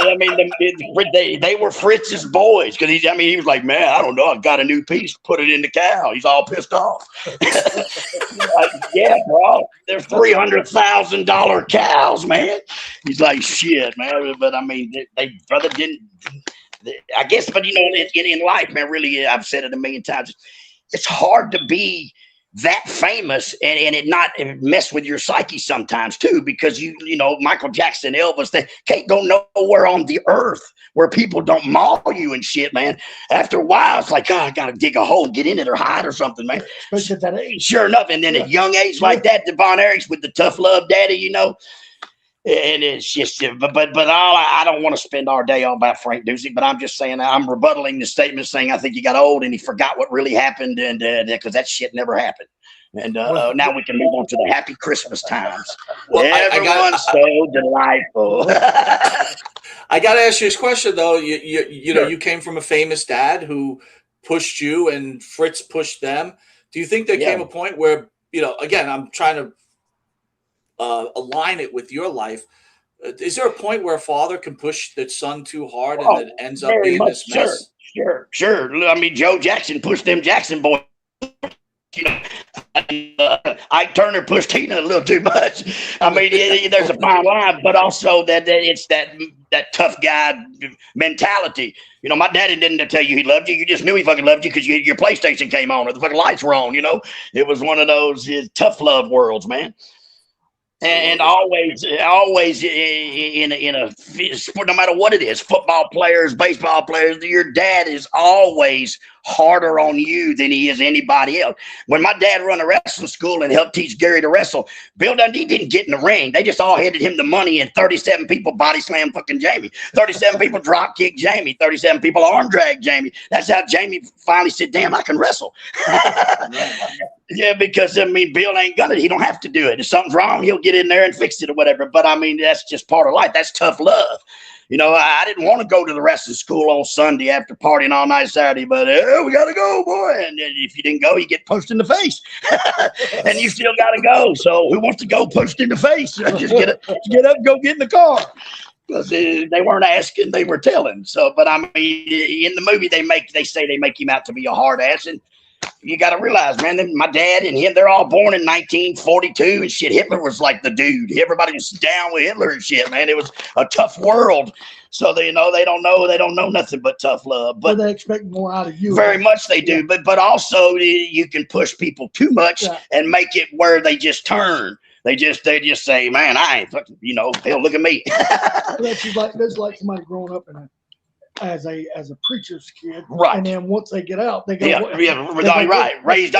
I mean, they were Fritz's boys, because he was like, "Man, I don't know, I've got a new piece, put it in the cow." He's all pissed off. Like, yeah, bro, they're $300,000 cows, man. He's like, "Shit, man." But I mean, they brother didn't. I guess, but in life, man, really, I've said it a million times. It's hard to be that famous and it not mess with your psyche sometimes too, because Michael Jackson, Elvis, they can't go nowhere on the earth where people don't maul you and shit, man. After a while, it's like, I gotta dig a hole, get in it, or hide or something, man. Especially at that age. Sure enough, and then at young age like that, Devon Eric's with the tough love daddy, And it's just, but I don't want to spend our day all about Frank Dusey, but I'm just saying, I'm rebuttaling the statement saying I think he got old and he forgot what really happened, and because that shit never happened. And now we can move on to the happy Christmas times. Well, everyone's so delightful. I got to ask you this question though. You came from a famous dad who pushed you, and Fritz pushed them. Do you think there came a point where again, I'm trying to align it with your life. Is there a point where a father can push their son too hard and it ends up being this mess? Sure. I mean, Joe Jackson pushed them Jackson boys. Ike Turner pushed Tina a little too much. I mean, there's a fine line, but also that it's that tough guy mentality. My daddy didn't tell you he loved you. You just knew he fucking loved you because your PlayStation came on or the fucking lights were on. It was one of those tough love worlds, man. And always in a sport, no matter what it is, football players, baseball players, your dad is always harder on you than he is anybody else. When my dad run a wrestling school and helped teach Gary to wrestle, Bill Dundee didn't get in the ring. They just all handed him the money, and 37 people body slam fucking Jamie. 37 people drop kick Jamie. 37 people arm drag Jamie. That's how Jamie finally said, "Damn, I can wrestle." Yeah, because Bill ain't gonna. He don't have to do it. If something's wrong, he'll get in there and fix it or whatever. But I mean, that's just part of life. That's tough love. I didn't want to go to the wrestling school on Sunday after partying all night Saturday, but we got to go, boy. And if you didn't go, you get punched in the face. And you still got to go. So who wants to go punched in the face? Just get up, go get in the car. Because they weren't asking, they were telling. So, but I mean, in the movie, they say they make him out to be a hard ass. And you got to realize, man, my dad and him, they're all born in 1942 and shit. Hitler was like the dude. Everybody was down with Hitler and shit, man. It was a tough world. So they don't know nothing but tough love. But they expect more out of you. Very much they do. But also you can push people too much and make it where they just turn. They just say, "Man, I ain't fucking, hell, look at me." That's like somebody growing up as a preacher's kid, right? And then once they get out, they go, right.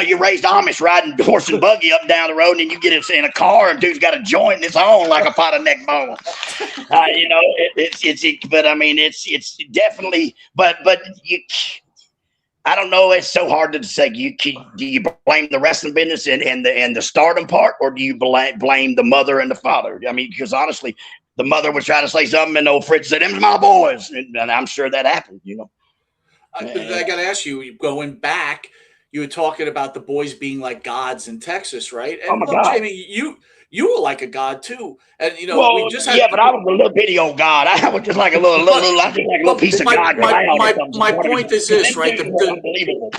You're raised Amish, riding horse and buggy up down the road, and you get in a car, and dude's got a joint in his own like a pot of neck bone. But I mean, it's definitely, but you. I don't know. It's so hard to say. Do you blame the wrestling business and the stardom part, or do you blame the mother and the father? I mean, because honestly, the mother was trying to say something, and old Fritz said, "Them's my boys," and I'm sure that happened. I got to ask you, going back, you were talking about the boys being like gods in Texas, right? Oh And my look, God. Jamie, you were like a god too. And you know, Well, we just had yeah, but I was a little bitty old God. I was just like a little, I was just like a little piece of God cloud or something. my point is this, right? Them dudes were unbelievable.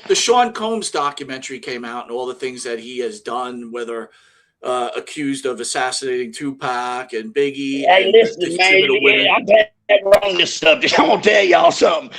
The Sean Combs documentary came out and all the things that he has done, whether accused of assassinating Tupac and Biggie Hey, and the listen, man, treatment of women. I'm glad we're on this subject. I'm gonna tell y'all something.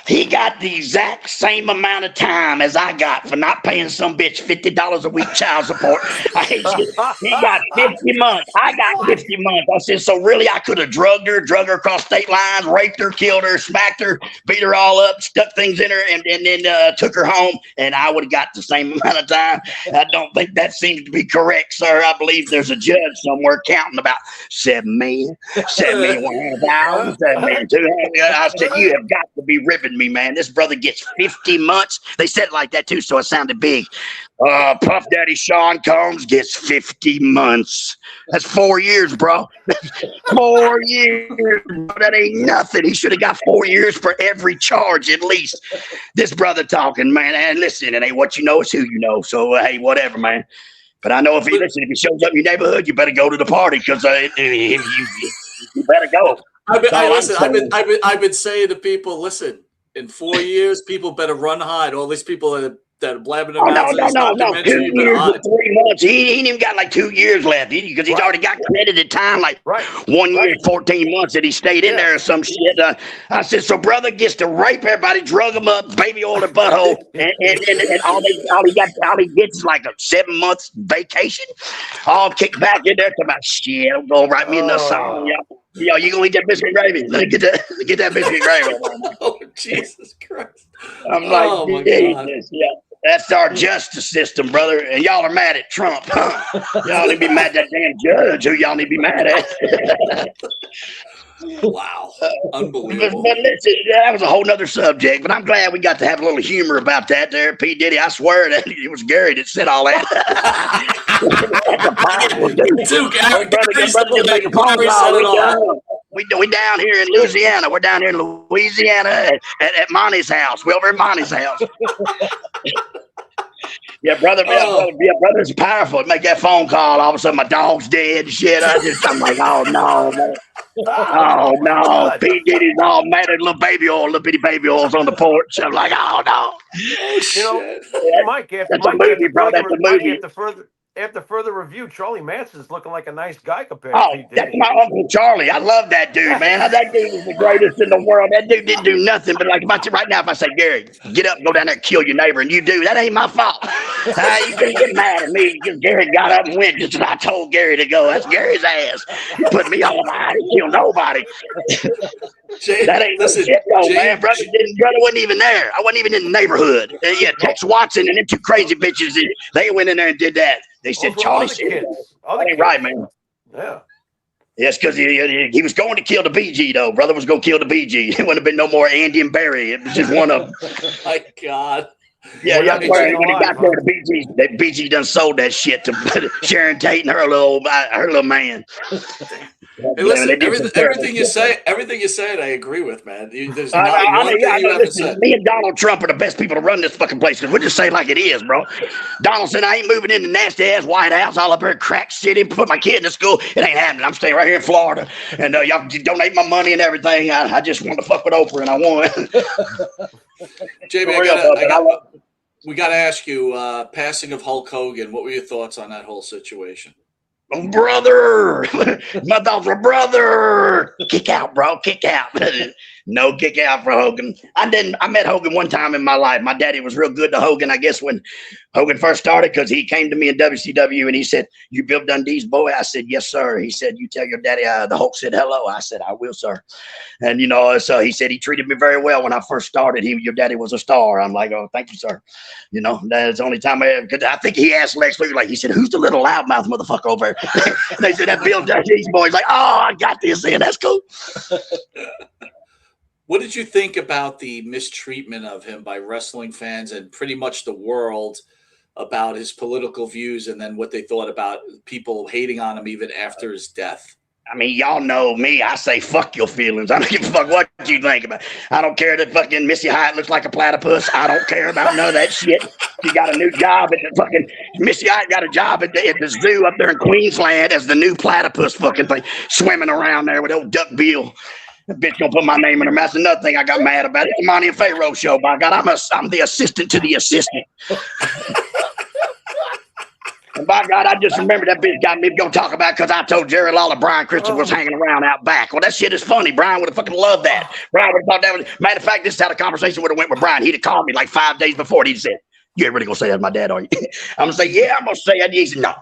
He got the exact same amount of time as I got for not paying some bitch $50 a week child support. He got 50 months. I got 50 months. I said, so really I could have drugged her across state lines, raped her, killed her, smacked her, beat her all up, stuck things in her, and then took her home, and I would have got the same amount of time. I don't think that seems to be correct, sir. I believe there's a judge somewhere counting about 7 million, 71,000, 7 million, 200. I said, you have got to be ripping me, man. This brother gets 50 months. They said it like that too, so it sounded big. Puff Daddy Sean Combs gets 50 months. That's 4 years, bro. 4 years. Bro. That ain't nothing. He should have got 4 years for every charge at least. This brother talking, man. And listen, it ain't what you know, it's who you know. So, hey, whatever, man. But I know if he shows up in your neighborhood, you better go to the party because you better go. I've been saying to people, listen, in 4 years, people better run hide. All these people that are blabbing their mouths in this documentary, 2 years and 3 months. He ain't even got like 2 years left because he's already got credited time, like 1 year and 14 months that he stayed in there or some shit. I said, so brother gets to rape everybody, drug them up, baby oil their butthole, and all he gets is like a 7 months vacation, all kicked back in there. About shit, I'm gonna write me another song, y'all. Yo, you gonna eat that biscuit gravy? Let me get that biscuit gravy. Oh, Jesus Christ. I'm like, Jesus, yeah. That's our justice system, brother. And y'all are mad at Trump. Huh? Y'all need to be mad at that damn judge who y'all need to be mad at. Wow. Unbelievable. But listen, that was a whole nother subject. But I'm glad we got to have a little humor about that there, P. Diddy. I swear that it was Gary that said all that. That's a powerful dude. We down here in Louisiana. We're down here in Louisiana at Monty's house. We're over at Monty's house. Yeah, brother's powerful. Make that phone call. All of a sudden, my dog's dead and shit. I'm like, oh no, man. Oh no, P. Diddy's all mad at little bitty baby oils on the porch. I'm like, oh no. You know, Mike, after further review, Charlie Manson's looking like a nice guy compared to P. Diddy. That's my Uncle Charlie. I love that dude, man. That dude is the greatest in the world. That dude didn't do nothing. But like right now, if I say, Gary, get up and go down there and kill your neighbor, and you do, that ain't my fault. You can't get mad at me because Gary got up and went just as I told Gary to go. That's Gary's ass. He put me on my. He killed nobody. That ain't no shit, though, man. Brother wasn't even there. I wasn't even in the neighborhood. Yeah, Tex Watson and them two crazy bitches, they went in there and did that. They said, Charlie said, that ain't right, man. Yeah. Yes, because he was going to kill the BG, though. Brother was going to kill the BG. It wouldn't have been no more Andy and Barry. It was just one of them. My God. Yeah, when he got there, the BG done sold that shit to Sharon Tate and her little man. Hey, listen, everything you say, I agree with, man. There's not one thing you haven't said. Me and Donald Trump are the best people to run this fucking place because we just say it like it is, bro. Donald said, I ain't moving in the nasty ass White House all up here in Crack City, put my kid in school. It ain't happening. I'm staying right here in Florida. And y'all donate my money and everything. I just want to fuck with Oprah and I won. Jamie, we got to ask you, passing of Hulk Hogan, what were your thoughts on that whole situation? Brother, my thoughts were brother. Kick out, bro. Kick out. No kick out for Hogan. I met Hogan one time in my life. My daddy was real good to Hogan, I guess, when Hogan first started, because he came to me in WCW and he said, you Bill Dundee's boy? I said, yes, sir. He said, you tell your daddy the Hulk said hello. I said, I will, sir. And, so he said he treated me very well when I first started. Your daddy was a star. I'm like, oh, thank you, sir. That's the only time because I think he asked Lex Luger, he said, who's the little loudmouth motherfucker over there? They said, that Bill Dundee's boy. He's like, oh, I got this in. That's cool. What did you think about the mistreatment of him by wrestling fans and pretty much the world about his political views, and then what they thought about people hating on him even after his death? I mean, y'all know me. I say fuck your feelings. I don't give a fuck what you think about. I don't care that fucking Missy Hyatt looks like a platypus. I don't care about none of that shit. She got a new job at the fucking Missy Hyatt got a job at the zoo up there in Queensland as the new platypus fucking thing, swimming around there with old Duck Bill. That bitch gonna put my name in her mouth. That's another thing I got mad about. It's the Monte The Pharaoh show. By God, I'm the assistant to the assistant. And by God, I just remember that bitch got me going to talk about because I told Jerry Lawler Brian Christopher was hanging around out back. Well, that shit is funny. Brian would have fucking loved that. Brian would have thought that was. Matter of fact, this is how the conversation would have went with Brian. He'd have called me like 5 days before. He'd said, "You ain't really gonna say that to my dad, are you?" I'm gonna say, "Yeah, I'm gonna say it." He said, "No,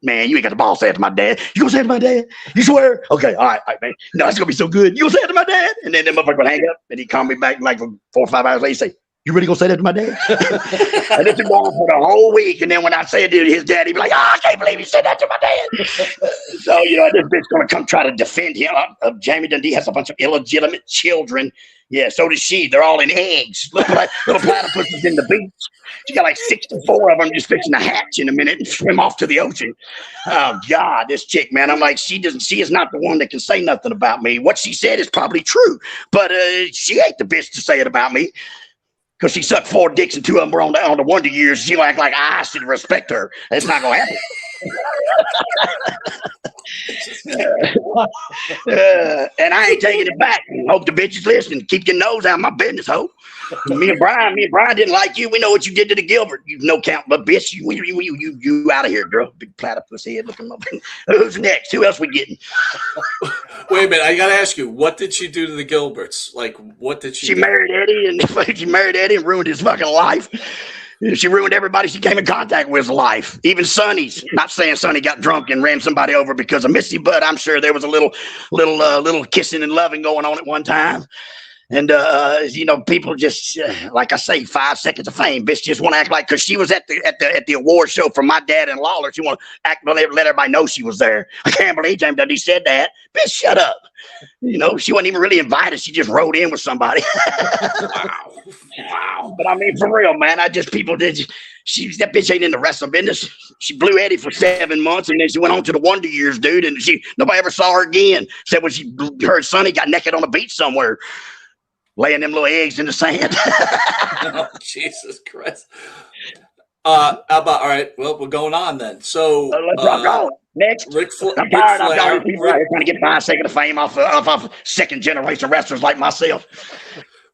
man, you ain't got the balls to say it to my dad. You gonna say it to my dad? You swear? Okay, all right, man. No, it's gonna be so good. You gonna say it to my dad?" And then the motherfucker would hang up, and he'd call me back like 4 or 5 hours later. He'd say, "You really gonna say that to my dad?" And this is going for the whole week. And then when I say it to his dad, he'd be like, "Oh, I can't believe he said that to my dad." So, this bitch gonna come try to defend him. Jamie Dundee has a bunch of illegitimate children. Yeah, so does she. They're all in eggs. Little platypuses in the beach. She got like 64 of them just fixing to hatch in a minute and swim off to the ocean. Oh God, this chick, man. I'm like, she is not the one that can say nothing about me. What she said is probably true, but she ain't the bitch to say it about me. Because she sucked 4 dicks and 2 of them were on the Wonder Years. She act like I should respect her. It's not gonna happen. And I ain't taking it back. Hope the bitch is listening. Keep your nose out of my business, hope. Me and Brian didn't like you. We know what you did to the Gilbert. You no count, but bitch, you out of here, girl. Big platypus head looking up. Who's next? Who else we getting? Wait a minute, I gotta ask you, what did she do to the Gilberts? Like, what did she do? Married Eddie, and she married Eddie and ruined his fucking life. She ruined everybody she came in contact with's life. Even Sonny's. Not saying Sonny got drunk and ran somebody over because of Missy, but I'm sure there was a little kissing and loving going on at one time. And people just like I say, 5 seconds of fame. Bitch just want to act like because she was at the award show for my dad and Lawler. She want to act let everybody know she was there. I can't believe Jamie Dundee said that. Bitch, shut up. She wasn't even really invited. She just rode in with somebody. Wow. But I mean, for real, man. That bitch ain't in the wrestling business. She blew Eddie for 7 months, and then she went on to the Wonder Years, dude. And nobody ever saw her again. Except when she heard Sonny got naked on the beach somewhere, laying them little eggs in the sand. Oh, Jesus Christ. How about, all right, well, we're going on then. So let's rock on. Next. I'm tired of people out here trying to get 5 seconds of fame off second generation wrestlers like myself.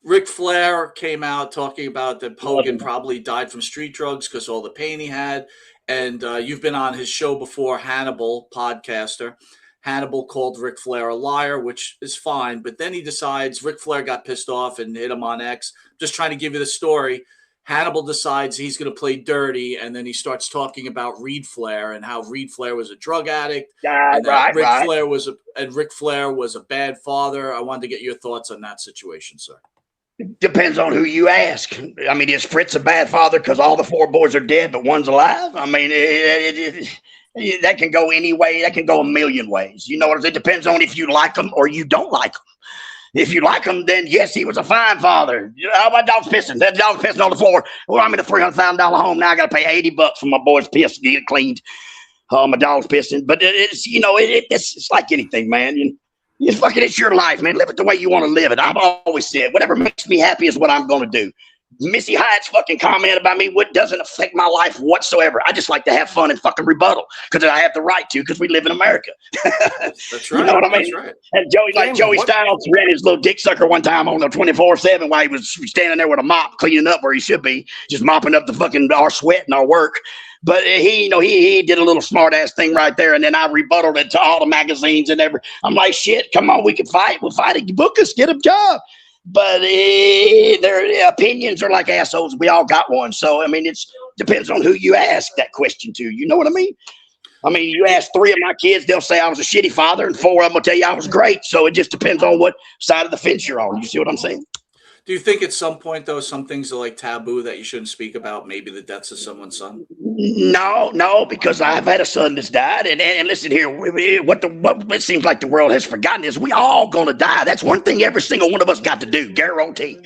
Ric Flair came out talking about that Hogan probably died from street drugs because all the pain he had. And you've been on his show before, Hannibal, podcaster. Hannibal called Ric Flair a liar, which is fine. But then he decides Ric Flair got pissed off and hit him on X. Just trying to give you the story. Hannibal decides he's going to play dirty, and then he starts talking about Reed Flair and how Reed Flair was a drug addict, and that Ric Flair was a bad father. I wanted to get your thoughts on that situation, sir. Depends on who you ask. I mean, is Fritz a bad father because all the 4 boys are dead, but one's alive? I mean, that can go any way. That can go a million ways. You know what I'm saying? It depends on if you like them or you don't like them. If you like him, then yes, he was a fine father. Oh, my dog's pissing. That dog's pissing on the floor. Well, I'm in a $300,000 home now. I got to pay $80 for my boy's piss to get it cleaned. Oh, my dog's pissing. But it's like anything, man. It's your life, man. Live it the way you want to live it. I've always said, whatever makes me happy is what I'm going to do. Missy Hyatt's fucking comment about me doesn't affect my life whatsoever. I just like to have fun and fucking rebuttal because I have the right to because we live in America. That's right. You know what I mean? That's right. And Joey Styles ran his little dick sucker one time on the 24/7 while he was standing there with a mop cleaning up where he should be, just mopping up the fucking our sweat and our work. But he did a little smart ass thing right there, and then I rebutted it to all the magazines and everything. I'm like, shit, come on, we can fight. We'll fight it. Book us, get a job. But their opinions are like assholes. We all got one. So, I mean, it depends on who you ask that question to. You know what I mean? I mean, you ask 3 of my kids, they'll say I was a shitty father, and 4 of them will tell you I was great. So it just depends on what side of the fence you're on. You see what I'm saying? Do you think at some point, though, some things are like taboo that you shouldn't speak about? Maybe the deaths of someone's son? No, because I've had a son that's died. And listen here, what it seems like the world has forgotten is we all going to die. That's one thing every single one of us got to do, guarantee.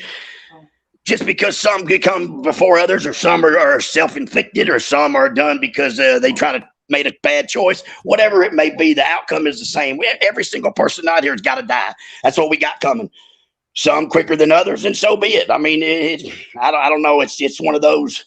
Just because some come before others, or some are self-inflicted, or some are done because they try to made a bad choice, whatever it may be, the outcome is the same. Every single person out here has got to die. That's what we got coming. Some quicker than others, and so be it. I mean, I don't know. It's one of those.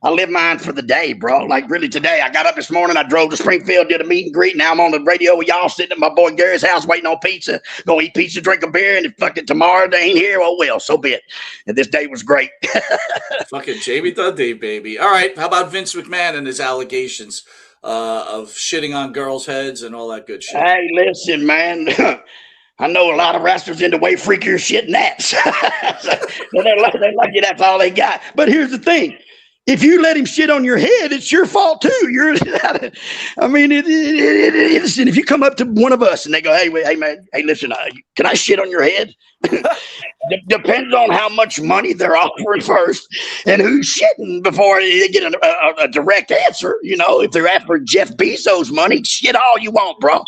I live mine for the day, bro. Like really today, I got up this morning, I drove to Springfield, did a meet and greet. Now I'm on the radio with y'all sitting at my boy Gary's house waiting on pizza. Go eat pizza, drink a beer, and if fucking tomorrow they ain't here, oh well, so be it. And this day was great. Fucking Jamie Dundee, baby. All right, how about Vince McMahon and his allegations of shitting on girls' heads and all that good shit? Hey, listen, man. I know a lot of wrestlers into way freakier shit than that. They're lucky that's all they got. But here's the thing. If you let him shit on your head, it's your fault too. I mean, if you come up to one of us and they go, hey man, hey, listen, can I shit on your head? Depends on how much money they're offering first and who's shitting before they get a direct answer. You know, if they're after Jeff Bezos' money, shit all you want, bro.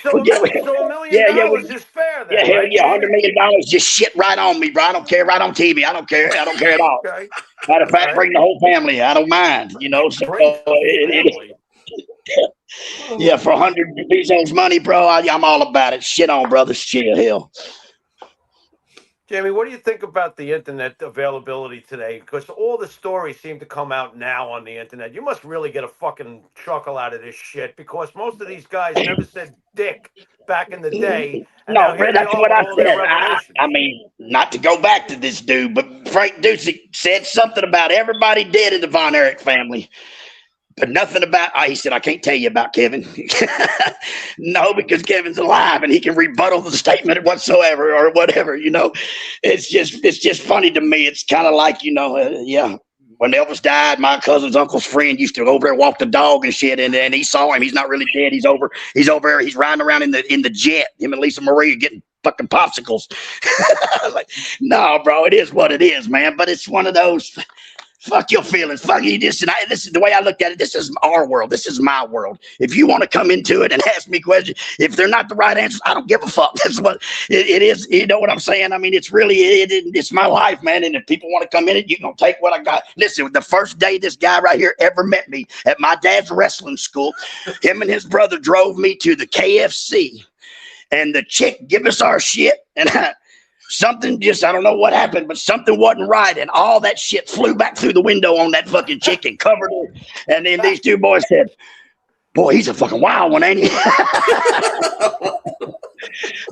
So $1 million is fair then, hell right? Yeah, $100 million, just shit right on me, bro. I don't care, right on TV. I don't care at all. Okay. Matter of fact, bring the whole family. I don't mind, you know. So, yeah, for 100 Bezos money, bro, I'm all about it. Shit on, brother. Shit, hell. Jamie, what do you think about the internet availability today? Because all the stories seem to come out now on the internet. You must really get a fucking chuckle out of this shit because most of these guys never said dick back in the day. No, that's what I said. I mean, not to go back to this dude, but Frank Dusek said something about everybody dead in the Von Erich family. But nothing about, he said, I can't tell you about Kevin. No, because Kevin's alive and he can rebuttal the statement whatsoever or whatever, you know. It's just funny to me. It's kind of like, you know, when Elvis died, my cousin's uncle's friend used to go over there and walk the dog and shit. And he saw him. He's not really dead. He's over there. He's riding around in the jet. Him and Lisa Marie are getting fucking popsicles. Like, no, bro, it is what it is, man. But it's one of those. Fuck your feelings. Fuck you. This is the way I looked at it. This is our world. This is my world. If you want to come into it and ask me questions, if they're not the right answers, I don't give a fuck. That's what it is. You know what I'm saying? I mean, it's really, it's my life, man. And if people want to come in it, you're going to take what I got. Listen, the first day this guy right here ever met me at my dad's wrestling school, him and his brother drove me to the KFC. And the chick give us our shit. And something I don't know what happened, but something wasn't right. And all that shit flew back through the window on that fucking chick and covered her. And then these two boys said, boy, he's a fucking wild one, ain't he?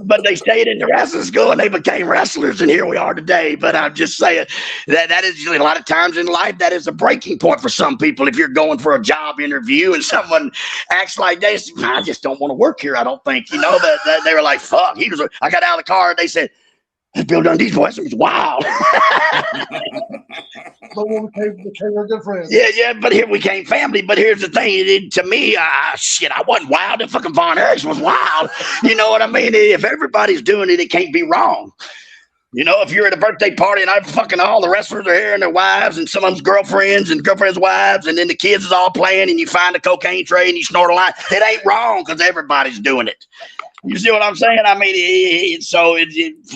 But they stayed in the wrestling school and they became wrestlers. And here we are today. But I'm just saying that is a lot of times in life, that is a breaking point for some people. If you're going for a job interview and someone acts like this, I just don't want to work here. I don't think, you know, that they were like, fuck. I got out of the car and they said, Bill Dundee's voice was wild. But we became a good friend. Yeah, but here we came family. But here's the thing, to me, shit, I wasn't wild. The fucking Von Erichs was wild. You know what I mean? If everybody's doing it, it can't be wrong. You know, if you're at a birthday party and fucking all the wrestlers are here and their wives and some of them's girlfriends and girlfriends' wives, and then the kids is all playing and you find a cocaine tray and you snort a line, it ain't wrong because everybody's doing it. You see what I'm saying? I mean,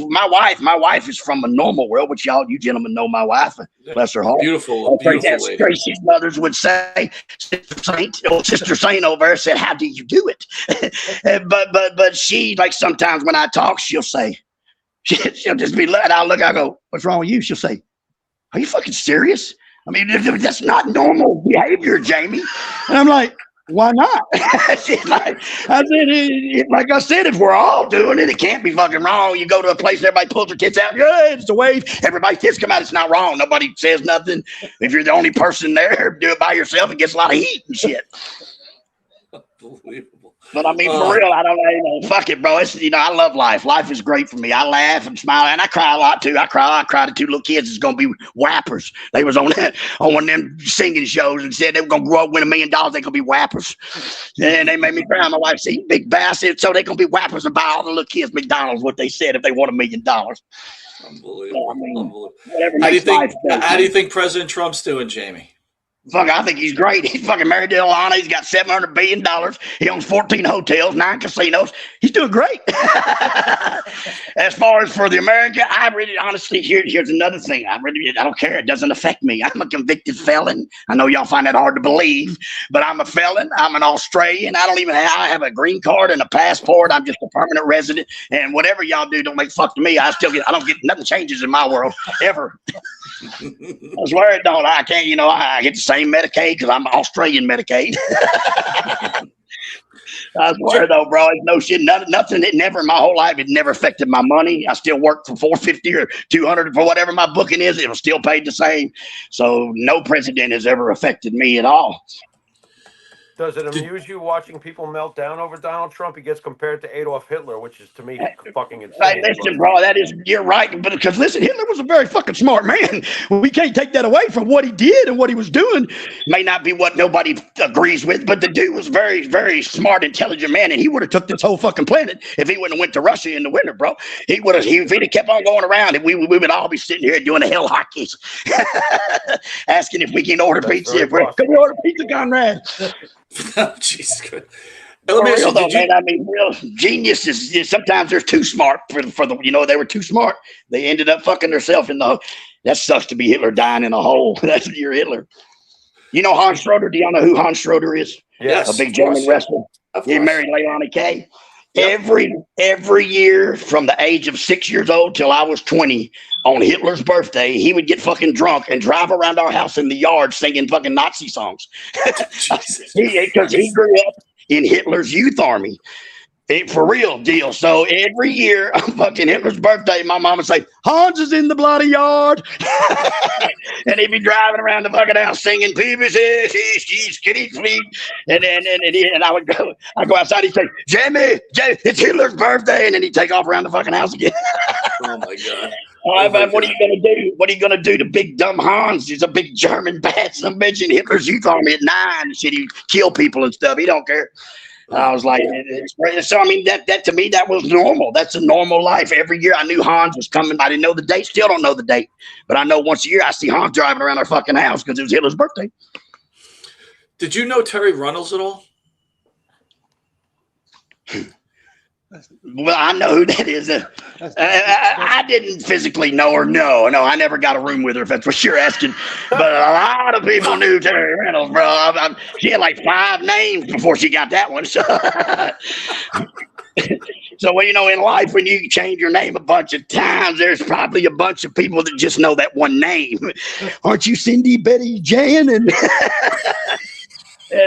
my wife is from a normal world, which you gentlemen know my wife. Bless her heart. Beautiful lady. Tracy's mothers would say, Sister Saint over there said, how do you do it? but she, like sometimes when I talk, she'll say, she'll just be, and I'll look, I go, what's wrong with you? She'll say, are you fucking serious? I mean, that's not normal behavior, Jamie. And I'm like, why not? I said, if we're all doing it, it can't be fucking wrong. You go to a place and everybody pulls their kids out. Yeah, it's a wave. Everybody's kids come out. It's not wrong. Nobody says nothing. If you're the only person there, do it by yourself. It gets a lot of heat and shit. Unbelievable. But I mean, for real, I don't know. Fuck it, bro. It's, I love life. Life is great for me. I laugh and smile, and I cry a lot too. I cry to two little kids. It's gonna be whappers. They was on one of them singing shows and said they were gonna grow up, win $1 million. They gonna be whappers, and they made me cry. My wife said, "Big bastard." So they gonna be whappers and buy all the little kids McDonald's. What they said if they want $1 million. Unbelievable. I mean, Unbelievable. How do you think President Trump's doing, Jamie? Fuck, I think he's great. He's fucking married to Ilana. He's got $700 billion. He owns 14 hotels, 9 casinos. He's doing great. As far as for the American, I really, honestly, here's another thing. I don't care. It doesn't affect me. I'm a convicted felon. I know y'all find that hard to believe, but I'm a felon. I'm an Australian. I have a green card and a passport. I'm just a permanent resident. And whatever y'all do, don't make fuck to me. I don't get, nothing changes in my world, ever. I swear it don't. I can't, I get the same Medicaid because I'm Australian Medicaid. I swear though, bro, it's no shit. Nothing. It never in my whole life. It never affected my money. I still work for $450 or $200 for whatever my booking is. It was still paid the same. So no president has ever affected me at all. Does it amuse you watching people melt down over Donald Trump? He gets compared to Adolf Hitler, which is to me fucking insane. Hey, listen, bro, you're right. But because listen, Hitler was a very fucking smart man. We can't take that away from what he did and what he was doing. May not be what nobody agrees with, but the dude was very, very smart, intelligent man, and he would have took this whole fucking planet if he wouldn't have went to Russia in the winter, bro. If he'd have kept on going around, we would all be sitting here doing the hell hockeys, asking if we can order pizza. Can we order pizza, Conrad? Oh, Jesus Christ. Real genius is sometimes they're too smart for the, they were too smart. They ended up fucking themselves in the hole. That sucks to be Hitler dying in a hole. That's your Hitler. You know Hans Schroeder? Do y'all know who Hans Schroeder is? Yes. A big German wrestler. He married Leilani Kay. Yep. Every year from the age of 6 years old till I was 20, on Hitler's birthday, he would get fucking drunk and drive around our house in the yard singing fucking Nazi songs. Because he grew up in Hitler's youth army. For real deal. So every year on fucking Hitler's birthday, my mom would say, Hans is in the bloody yard. And he'd be driving around the fucking house singing PBC, she's kitty fleet. And I would go outside, he'd say, Jamie, it's Hitler's birthday. And then he'd take off around the fucking house again. Oh my God. What are you gonna do? What are you gonna do to big dumb Hans? He's a big German bat. Some bitch in Hitler's youth army at 9. Shit, he kill people and stuff. He don't care. I was like, so I mean, that to me, that was normal. That's a normal life. Every year I knew Hans was coming. I didn't know the date. Still don't know the date. But I know once a year I see Hans driving around our fucking house because it was Hitler's birthday. Did you know Terry Runnels at all? Well, I know who that is. I didn't physically know her. No, I never got a room with her, if that's what you're asking. But a lot of people knew Terry Reynolds, bro. She had like 5 names before she got that one. So, well, in life, when you change your name a bunch of times, there's probably a bunch of people that just know that one name. Aren't you Cindy, Betty, Jan? And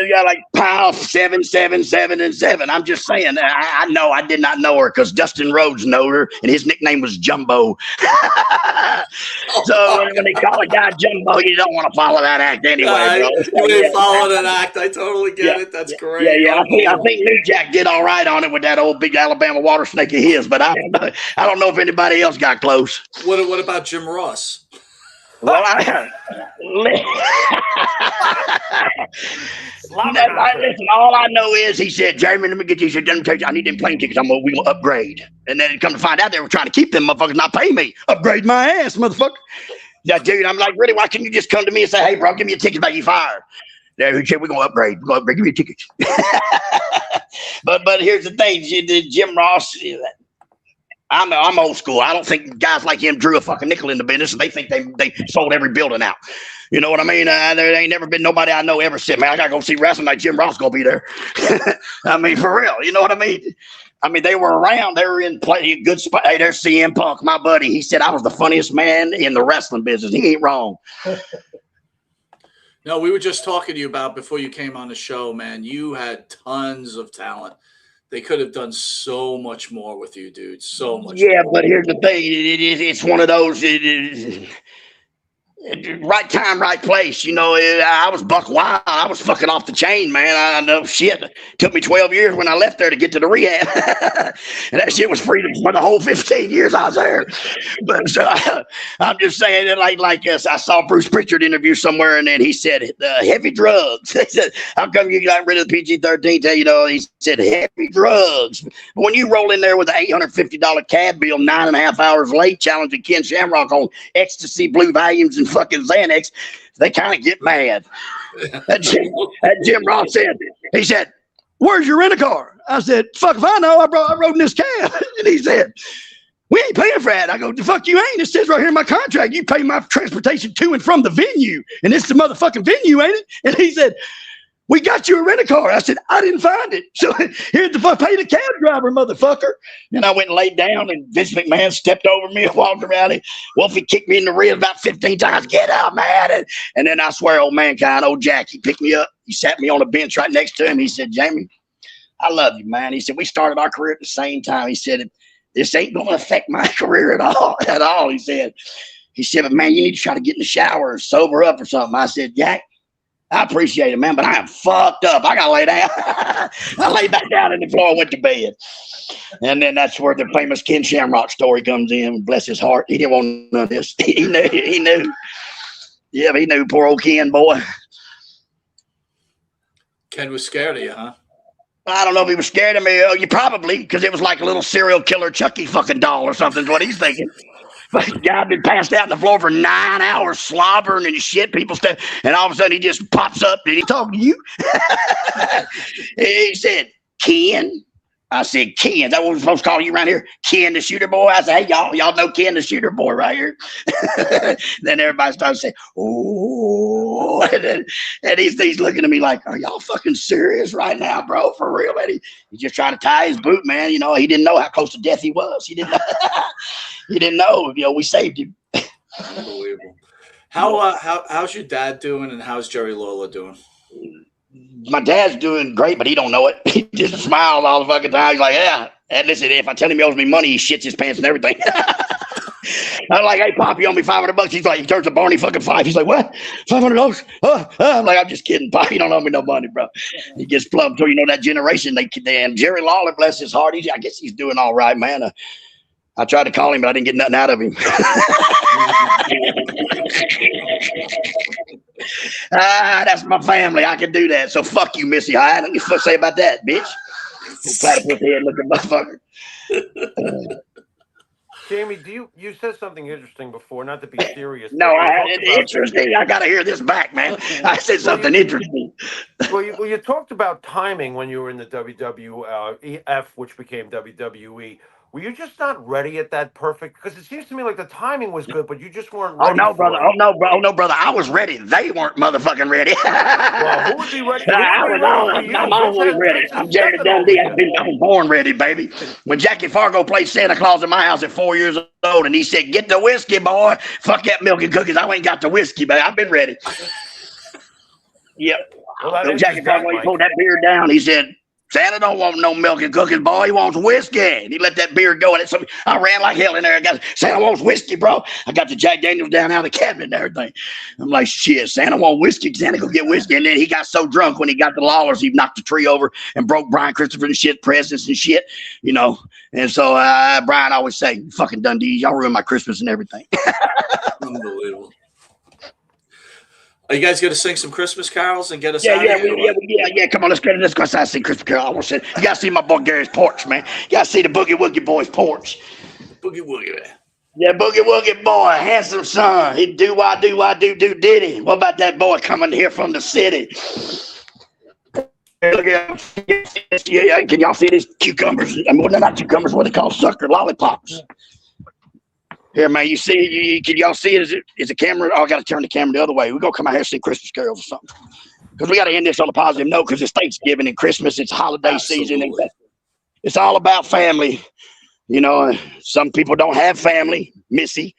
you got like pile 7, 7, 7, and 7. I'm just saying. I know I did not know her because Dustin Rhodes knew her, and his nickname was Jumbo. So when they call a guy Jumbo, you don't want to follow that act anyway. You didn't follow that act. I totally get it. That's great. Yeah. I think New Jack did all right on it with that old big Alabama water snake of his, but I don't know if anybody else got close. What about Jim Ross? Well, listen, all I know is he said, Jeremy, let me get you. He said, I need them plane tickets. We gonna upgrade. And then come to find out they were trying to keep them motherfuckers not pay me. Upgrade my ass, motherfucker. Yeah, dude, I'm like, really? Why can't you just come to me and say, hey, bro, give me a ticket back, you fired? He said, we're gonna upgrade. Give me a ticket. But here's the thing, Jim Ross. I'm old school. I don't think guys like him drew a fucking nickel in the business, and they think they sold every building out. You know what I mean? There ain't never been nobody I know ever said, man, I gotta go see wrestling like Jim Ross gonna be there. I mean, for real. You know what I mean? I mean, they were around. They were in plenty good spot. Hey, there's CM Punk, my buddy. He said I was the funniest man in the wrestling business. He ain't wrong. No, we were just talking to you about before you came on the show, man. You had tons of talent. They could have done so much more with you, dude. So much more. But here's the thing. It's one of those right time, right place. I was buck wild. I was fucking off the chain, man. I know shit. It took me 12 years when I left there to get to the rehab. And that shit was freedom for the whole 15 years I was there. But I'm just saying that like I saw Bruce Pritchard interview somewhere, and then he said, heavy drugs. He said, how come you got rid of the PG-13? He said, heavy drugs. When you roll in there with an $850 cab bill, 9.5 hours late, challenging Ken Shamrock on ecstasy, blue volumes, and fucking Xanax, they kind of get mad. That Jim Ross said, he said, "Where's your rent-a-car?" I said, "Fuck if I know. I rode in this cab." And he said, "We ain't paying for that." I go, "The fuck you ain't. It says right here in my contract, you pay my transportation to and from the venue. And it's the motherfucking venue, ain't it?" And he said, "We got you a rent-a-car." I said, "I didn't find it. So here's the fuck, pay the cab driver, motherfucker." And I went and laid down, and Vince McMahon stepped over me and walked around it. Wolfie kicked me in the ribs about 15 times. "Get up, man." And then I swear, old mankind, old Jack, he picked me up. He sat me on a bench right next to him. He said, "Jamie, I love you, man." He said, "We started our career at the same time." He said, "This ain't going to affect my career at all. He said, "But man, you need to try to get in the shower or sober up or something." I said, "Jack, I appreciate it, man, but I am fucked up. I got to lay down." I laid back down in the floor and went to bed. And then that's where the famous Ken Shamrock story comes in. Bless his heart. He didn't want none of this. He knew. Yeah, he knew, poor old Ken, boy. Ken was scared of you, huh? I don't know if he was scared of me. You probably, because it was like a little serial killer Chucky fucking doll or something is what he's thinking. But the guy had been passed out on the floor for 9 hours, slobbering and shit. People and all of a sudden he just pops up and he talking to you. He said, "Ken." I said, "Ken, that what we're supposed to call you around here? Ken the Shooter Boy?" I said, "Hey, y'all know Ken the Shooter Boy right here?" Then everybody started saying, "Oh," and he's looking at me like, "Are y'all fucking serious right now, bro? For real?" And he just trying to tie his boot, man. You know, he didn't know how close to death he was. He didn't know. He didn't know. You know, we saved him. Unbelievable. How's your dad doing, and how's Jerry Lawler doing? My dad's doing great, but he don't know it. He just smiles all the fucking time. He's like, "Yeah." And listen, if I tell him he owes me money, he shits his pants and everything. I'm like, "Hey, Pop, you owe me $500. He's like, he turns to Barney fucking 5. He's like, "What? $500? I'm like, "I'm just kidding, Pop. You don't owe me no money, bro." He gets plugged. So you know that generation. And Jerry Lawler, bless his heart. I guess he's doing all right, man. I tried to call him, but I didn't get nothing out of him. That's my family. I can do that. So fuck you, Missy Hyde. What you say about that, bitch? Platypus head looking motherfucker. Jamie, you said something interesting before, not to be serious. No, interesting. I got to hear this back, man. I said something interesting. Well, you talked about timing when you were in the WWF, which became WWE. Were you just not ready at that perfect? Because it seems to me like the timing was good, but you just weren't ready. Oh no, brother. Oh no, brother. I was ready. They weren't motherfucking ready. Well, who would be ready? I'm always ready. I'm Jamie Dundee. I was born ready, baby. When Jackie Fargo played Santa Claus in my house at 4 years old, and he said, "Get the whiskey, boy. Fuck that milk and cookies. I ain't got the whiskey, baby. I've been ready." Yep. Well, Jackie Fargo, he pulled that beard down. He said, "Santa don't want no milk and cookies, boy. He wants whiskey." And he let that beard go. And I ran like hell in there. Santa wants whiskey, bro. I got the Jack Daniels down out of the cabinet and everything. I'm like, shit, Santa want whiskey. Santa go get whiskey. And then he got so drunk when he got the Lawlers, he knocked the tree over and broke Brian Christopher and shit, presents and shit, you know. And so Brian always say, "Fucking Dundee, y'all ruined my Christmas and everything." Unbelievable. Are you guys going to sing some Christmas carols and get us out Yeah. of here? Come on, let's go outside and sing Christmas Carol. I want to say, you got to see my boy Gary's porch, man. You got to see the Boogie Woogie Boy's porch. Boogie Woogie, man. Yeah, Boogie Woogie Boy, handsome son. He do diddy. What about that boy coming here from the city? Look at, can y'all see these cucumbers? I mean, they're not cucumbers. What they call sucker lollipops. Here, man, you see, can y'all see it? Is the camera? Oh, I got to turn the camera the other way. We're going to come out here and sing Christmas carols or something. Because we got to end this on a positive note because it's Thanksgiving and Christmas. It's holiday season. And it's all about family. You know, some people don't have family, Missy.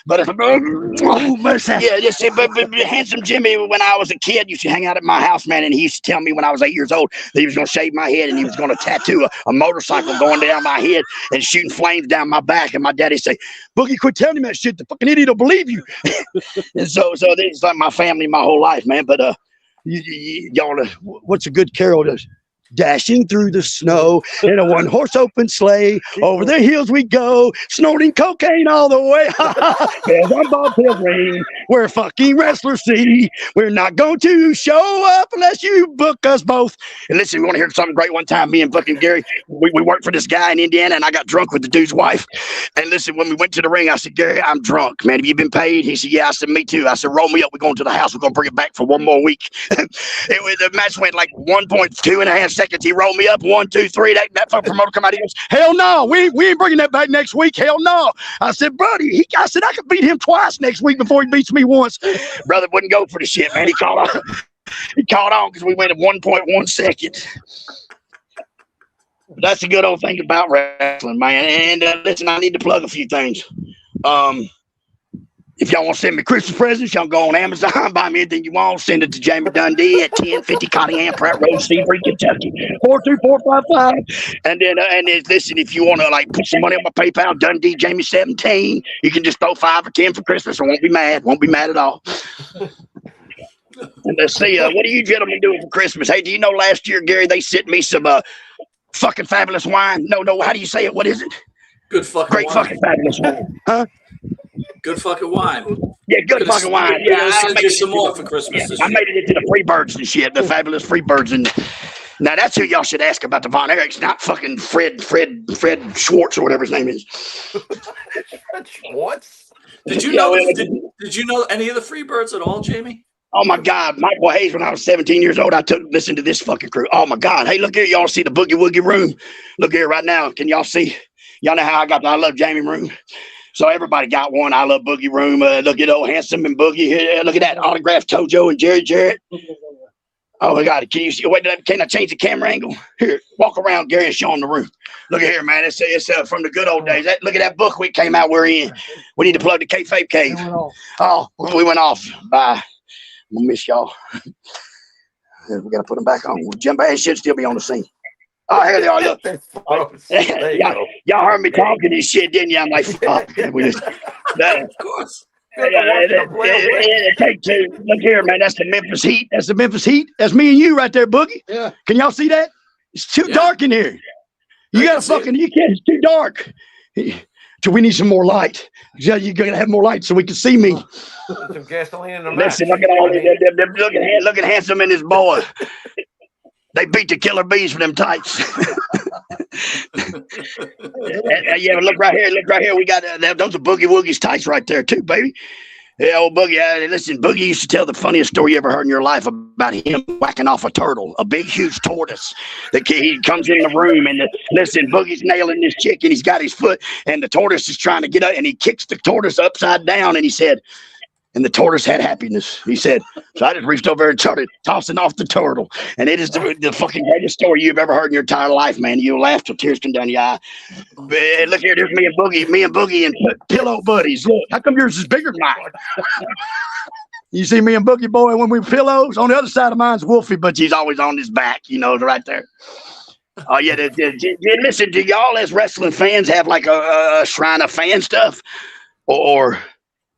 But handsome Jimmy, when I was a kid, used to hang out at my house, man, and he used to tell me when I was 8 years old that he was going to shave my head and he was going to tattoo a motorcycle going down my head and shooting flames down my back. And my daddy say, "Boogie, quit telling him that shit. The fucking idiot will believe you." And so this is like my family my whole life, man. But y'all, what's a good carol to dashing through the snow in a one-horse open sleigh. Over the hills we go, snorting cocaine all the way. Bells on bobtails ring, We're fucking wrestlers, see. We're not going to show up unless you book us both. And listen, we want to hear something great. One time, me and fucking Gary, we worked for this guy in Indiana, and I got drunk with the dude's wife. And listen, when we went to the ring, I said, Gary, I'm drunk, man. Have you been paid? He said, yeah. I said, me too. I said, roll me up. We're going to the house. We're going to bring it back for one more week. The match went like 1.2 seconds. He rolled me up. 1, 2, 3. That fucking promoter come out. He goes, hell no. We ain't bringing that back next week. Hell no. I said, buddy, I said, I could beat him twice next week before he beats me once. Brother wouldn't go for the shit, man. He caught on. He caught on because we went at 1.1 seconds. But that's the good old thing about wrestling, man. And listen, I need to plug a few things. If y'all want to send me Christmas presents, y'all go on Amazon, buy me anything you want, send it to Jamie Dundee at 1050 Connie Ann Pratt Road, Seabury, Kentucky, 42455. And then, listen, if you want to like put some money on my PayPal, Dundee Jamie 17, you can just throw 5 or 10 for Christmas. I won't be mad. Won't be mad at all. And let's see, what are you gentlemen doing for Christmas? Hey, do you know last year, Gary, they sent me some fucking fabulous wine? No, how do you say it? What is it? Good fucking Great wine. fucking fabulous wine. Huh? Good fucking wine. Yeah, good fucking wine. Yeah, I'll send you some more for Christmas this I year. made it into the Freebirds and shit, the fabulous Freebirds. And now that's who y'all should ask about the Von Erichs, not fucking Fred Schwartz or whatever his name is. Schwartz? Did you know? Did you know any of the Freebirds at all, Jamie? Oh my God, Michael Hayes. When I was 17 years old, I listened to this fucking crew. Oh my God. Hey, look here, y'all see the Boogie Woogie room? Look here right now. Can y'all see? Y'all know how I got the I Love Jamie room? So everybody got one. I Love Boogie room. Look at old Handsome and Boogie here. Look at that autographed Tojo and Jerry Jarrett. Oh my God. Can you see? Wait, can I change the camera angle? Here, walk around, Gary, and show them the room. Look at here, man. It's from the good old days. Look at that book we came out. We're in. We need to plug the Kayfabe Cave. Oh, we went off. Bye. I'm gonna miss y'all. We gotta put them back on. Jim Bass should still be on the scene. Oh, here they are. Look. Y'all heard me talking this shit, didn't you? I'm like, fuck. Of course. Take two. Look here, man. That's the Memphis Heat. That's the Memphis Heat. That's me and you right there, Boogie. Yeah. Can y'all see that? It's too dark in here. You can't. It's too dark. So we need some more light. You're gonna have more light so we can see me. Some gasoline in the match. Listen, look at all look at Handsome and his boy. They beat the Killer Bees for them tights. Yeah, look right here. We got those are Boogie Woogie's tights right there too, baby. Yeah, old Boogie. Listen, Boogie used to tell the funniest story you ever heard in your life about him whacking off a turtle, a big, huge tortoise. He comes in the room and listen, Boogie's nailing this chick and he's got his foot and the tortoise is trying to get up and he kicks the tortoise upside down and he said, and the tortoise had happiness. He said, so I just reached over and started tossing off the turtle. And it is the fucking greatest story you've ever heard in your entire life, man. You'll laugh till tears come down your eye. But look here, there's me and Boogie and pillow buddies. Look, how come yours is bigger than mine? You see me and Boogie boy when we pillows? On the other side of mine's Wolfie, but he's always on his back, right there. Oh, yeah. Listen, do y'all as wrestling fans have like a shrine of fan stuff? Or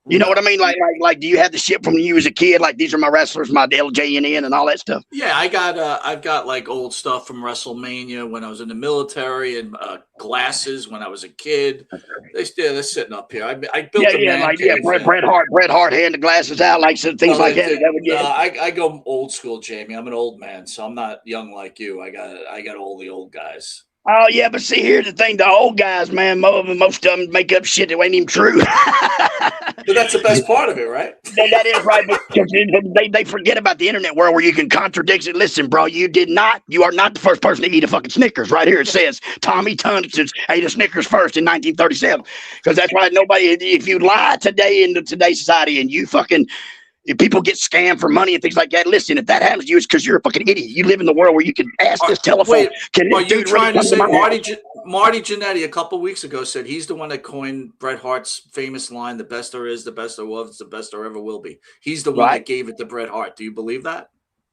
you know what I mean? Like, do you have the shit from you as a kid? Like, these are my wrestlers, my LJNN and all that stuff. Yeah, I've got like old stuff from WrestleMania when I was in the military and glasses when I was a kid. They're sitting up here. I built Bret Hart had the glasses out, like some things like that. I go old school, Jamie. I'm an old man, so I'm not young like you. I got all the old guys. Oh, yeah, but see, here's the thing. The old guys, man, most of them make up shit that ain't even true. But that's the best part of it, right? That is right. But they forget about the internet world where you can contradict it. Listen, bro, you are not the first person to eat a fucking Snickers. Right here it says Tommy Tunson ate a Snickers first in 1937. Because that's why if you lie today in today's society and you fucking... If people get scammed for money and things like that, listen, if that happens to you, it's because you're a fucking idiot. You live in the world where you can ask this telephone. Are you trying to say Marty Jannetty a couple weeks ago said he's the one that coined Bret Hart's famous line, the best there is, the best there was, the best there ever will be. He's the one that gave it to Bret Hart. Do you believe that?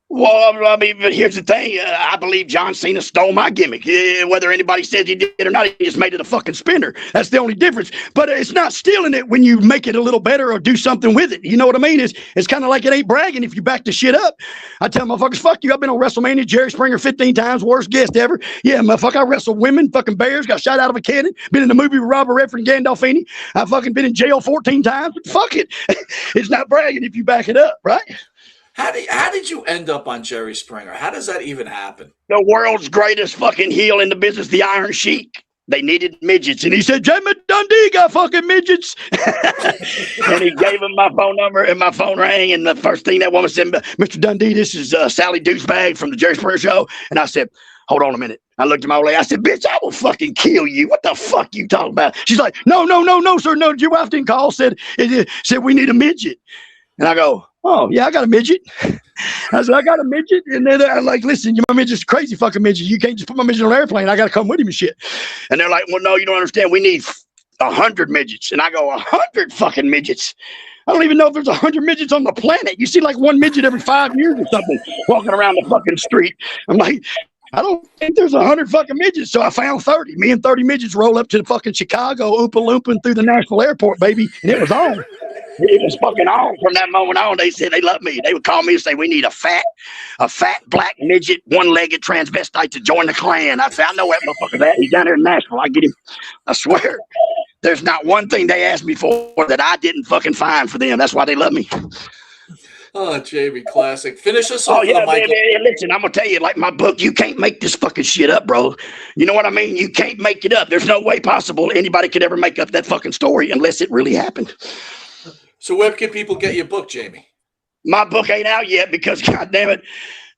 Well, I mean, but here's the thing. I believe John Cena stole my gimmick. Whether anybody says he did or not, he just made it a fucking spinner. That's the only difference. But it's not stealing it when you make it a little better or do something with it. You know what I mean? It's kind of like it ain't bragging if you back the shit up. I tell motherfuckers, fuck you. I've been on WrestleMania, Jerry Springer 15 times, worst guest ever. Yeah, motherfucker, I wrestled women, fucking bears, got shot out of a cannon, been in the movie with Robert Redford and Gandolfini. I fucking been in jail 14 times. Fuck it. It's not bragging if you back it up, right? How did you end up on Jerry Springer? How does that even happen? The world's greatest fucking heel in the business, the Iron Sheik. They needed midgets. And he said, Jamie Dundee got fucking midgets. And he gave him my phone number, and my phone rang. And the first thing that woman said, Mr. Dundee, this is Sally Douchebag from the Jerry Springer Show. And I said, hold on a minute. I looked at my old lady. I said, bitch, I will fucking kill you. What the fuck you talking about? She's like, no, sir. No, your wife didn't call. Said we need a midget. And I go, oh, yeah, I got a midget. I said, I got a midget. And then they're like, listen, my midget's a crazy fucking midget. You can't just put my midget on an airplane. I got to come with him and shit. And they're like, well, no, you don't understand. We need 100 midgets. And I go, 100 fucking midgets? I don't even know if there's 100 midgets on the planet. You see like one midget every 5 years or something walking around the fucking street. I'm like, I don't think there's 100 fucking midgets. So I found 30. Me and 30 midgets roll up to the fucking Chicago, oompa-looping through the Nashville airport, baby. And it was on. It was fucking on from that moment on. They said they love me. They would call me and say, we need a fat black midget, one-legged transvestite to join the clan. I said, I know that motherfucker that. He's down there in Nashville. I get him. I swear. There's not one thing they asked me for that I didn't fucking find for them. That's why they love me. Oh, Jamie, classic. Finish us off. Oh, yeah, man, listen, I'm going to tell you, like my book, you can't make this fucking shit up, bro. You know what I mean? You can't make it up. There's no way possible anybody could ever make up that fucking story unless it really happened. So where can people get your book, Jamie? My book ain't out yet because, God damn it,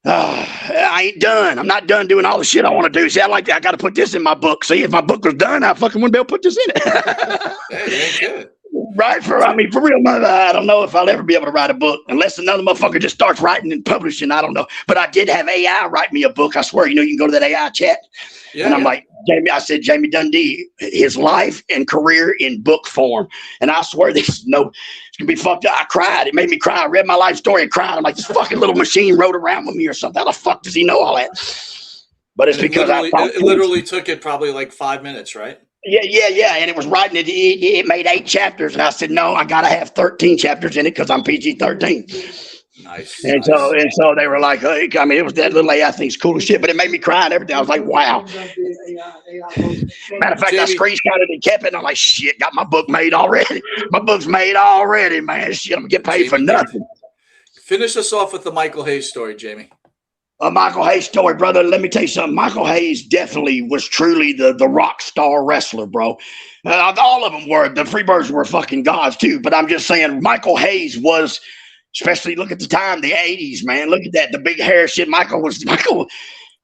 I ain't done. I'm not done doing all the shit I want to do. See, I got to put this in my book. See, if my book was done, I fucking wouldn't be able to put this in it. Hey, ain't good. Right, for real, mother, I don't know if I'll ever be able to write a book unless another motherfucker just starts writing and publishing. I don't know. But I did have AI write me a book. I swear, you can go to that AI chat. Yeah, and I'm like, I said, Jamie Dundee, his life and career in book form. And I swear it's going to be fucked up. I cried. It made me cry. I read my life story and cried. I'm like, this fucking little machine rode around with me or something. How the fuck does he know all that? But it's because it literally took it probably like 5 minutes, right? Yeah. And it was writing it. It made 8 chapters. And I said, no, I got to have 13 chapters in it because I'm PG-13. Nice. And so they were like, hey, I mean, it was that little AI thing's cool as shit, but it made me cry and everything. I was like, wow. Matter of fact, Jamie, I screenshotted and kept it. And I'm like, shit, got my book made already. My book's made already, man. Shit, I'm going to get paid for nothing. Finish us off with the Michael Hayes story, Jamie. A Michael Hayes story, brother. Let me tell you something. Michael Hayes definitely was truly the rock star wrestler, bro. All of them were. The Freebirds were fucking gods too. But I'm just saying, Michael Hayes was, especially look at the time, the 80s, man. Look at that, the big hair shit. Michael,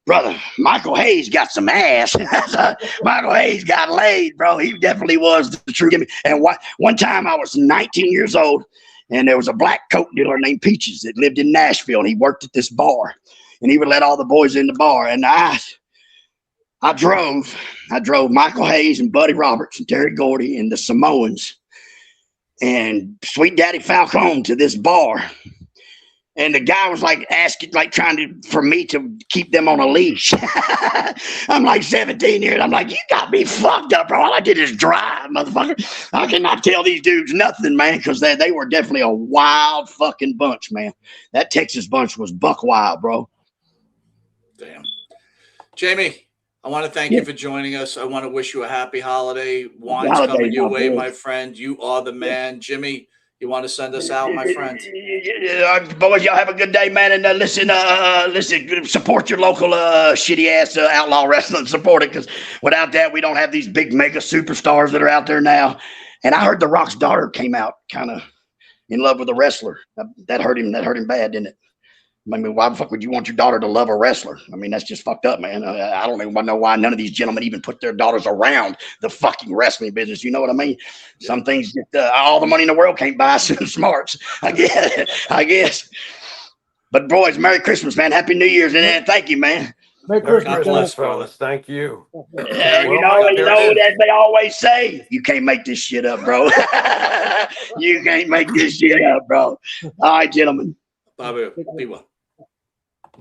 brother. Michael Hayes got some ass. Michael Hayes got laid, bro. He definitely was the true gimmick. And one time I was 19 years old, and there was a black coke dealer named Peaches that lived in Nashville, and he worked at this bar. And he would let all the boys in the bar. And I drove Michael Hayes and Buddy Roberts and Terry Gordy and the Samoans and Sweet Daddy Falcone to this bar. And the guy was like trying for me to keep them on a leash. I'm like 17 years. I'm like, you got me fucked up, bro. All I did is drive, motherfucker. I cannot tell these dudes nothing, man, because they were definitely a wild fucking bunch, man. That Texas bunch was buck wild, bro. Damn. Jamie, I want to thank you for joining us. I want to wish you a happy holiday. Wine's coming your way, my friend. You are the man. Jimmy, you want to send us out, my friend? Boys, y'all have a good day, man. And listen, support your local shitty-ass outlaw wrestling. Support it, because without that, we don't have these big mega superstars that are out there now. And I heard The Rock's daughter came out kind of in love with a wrestler. That hurt him bad, didn't it? I mean, why the fuck would you want your daughter to love a wrestler? I mean, that's just fucked up, man. I don't even know why none of these gentlemen even put their daughters around the fucking wrestling business. You know what I mean? Yeah. Some things, all the money in the world can't buy some smarts. I guess. But boys, Merry Christmas, man. Happy New Year's, and thank you, man. Merry Christmas, fellas. Thank you. You know, as they always say, you can't make this shit up, bro. You can't make this shit up, bro. All right, gentlemen. Bye, be well.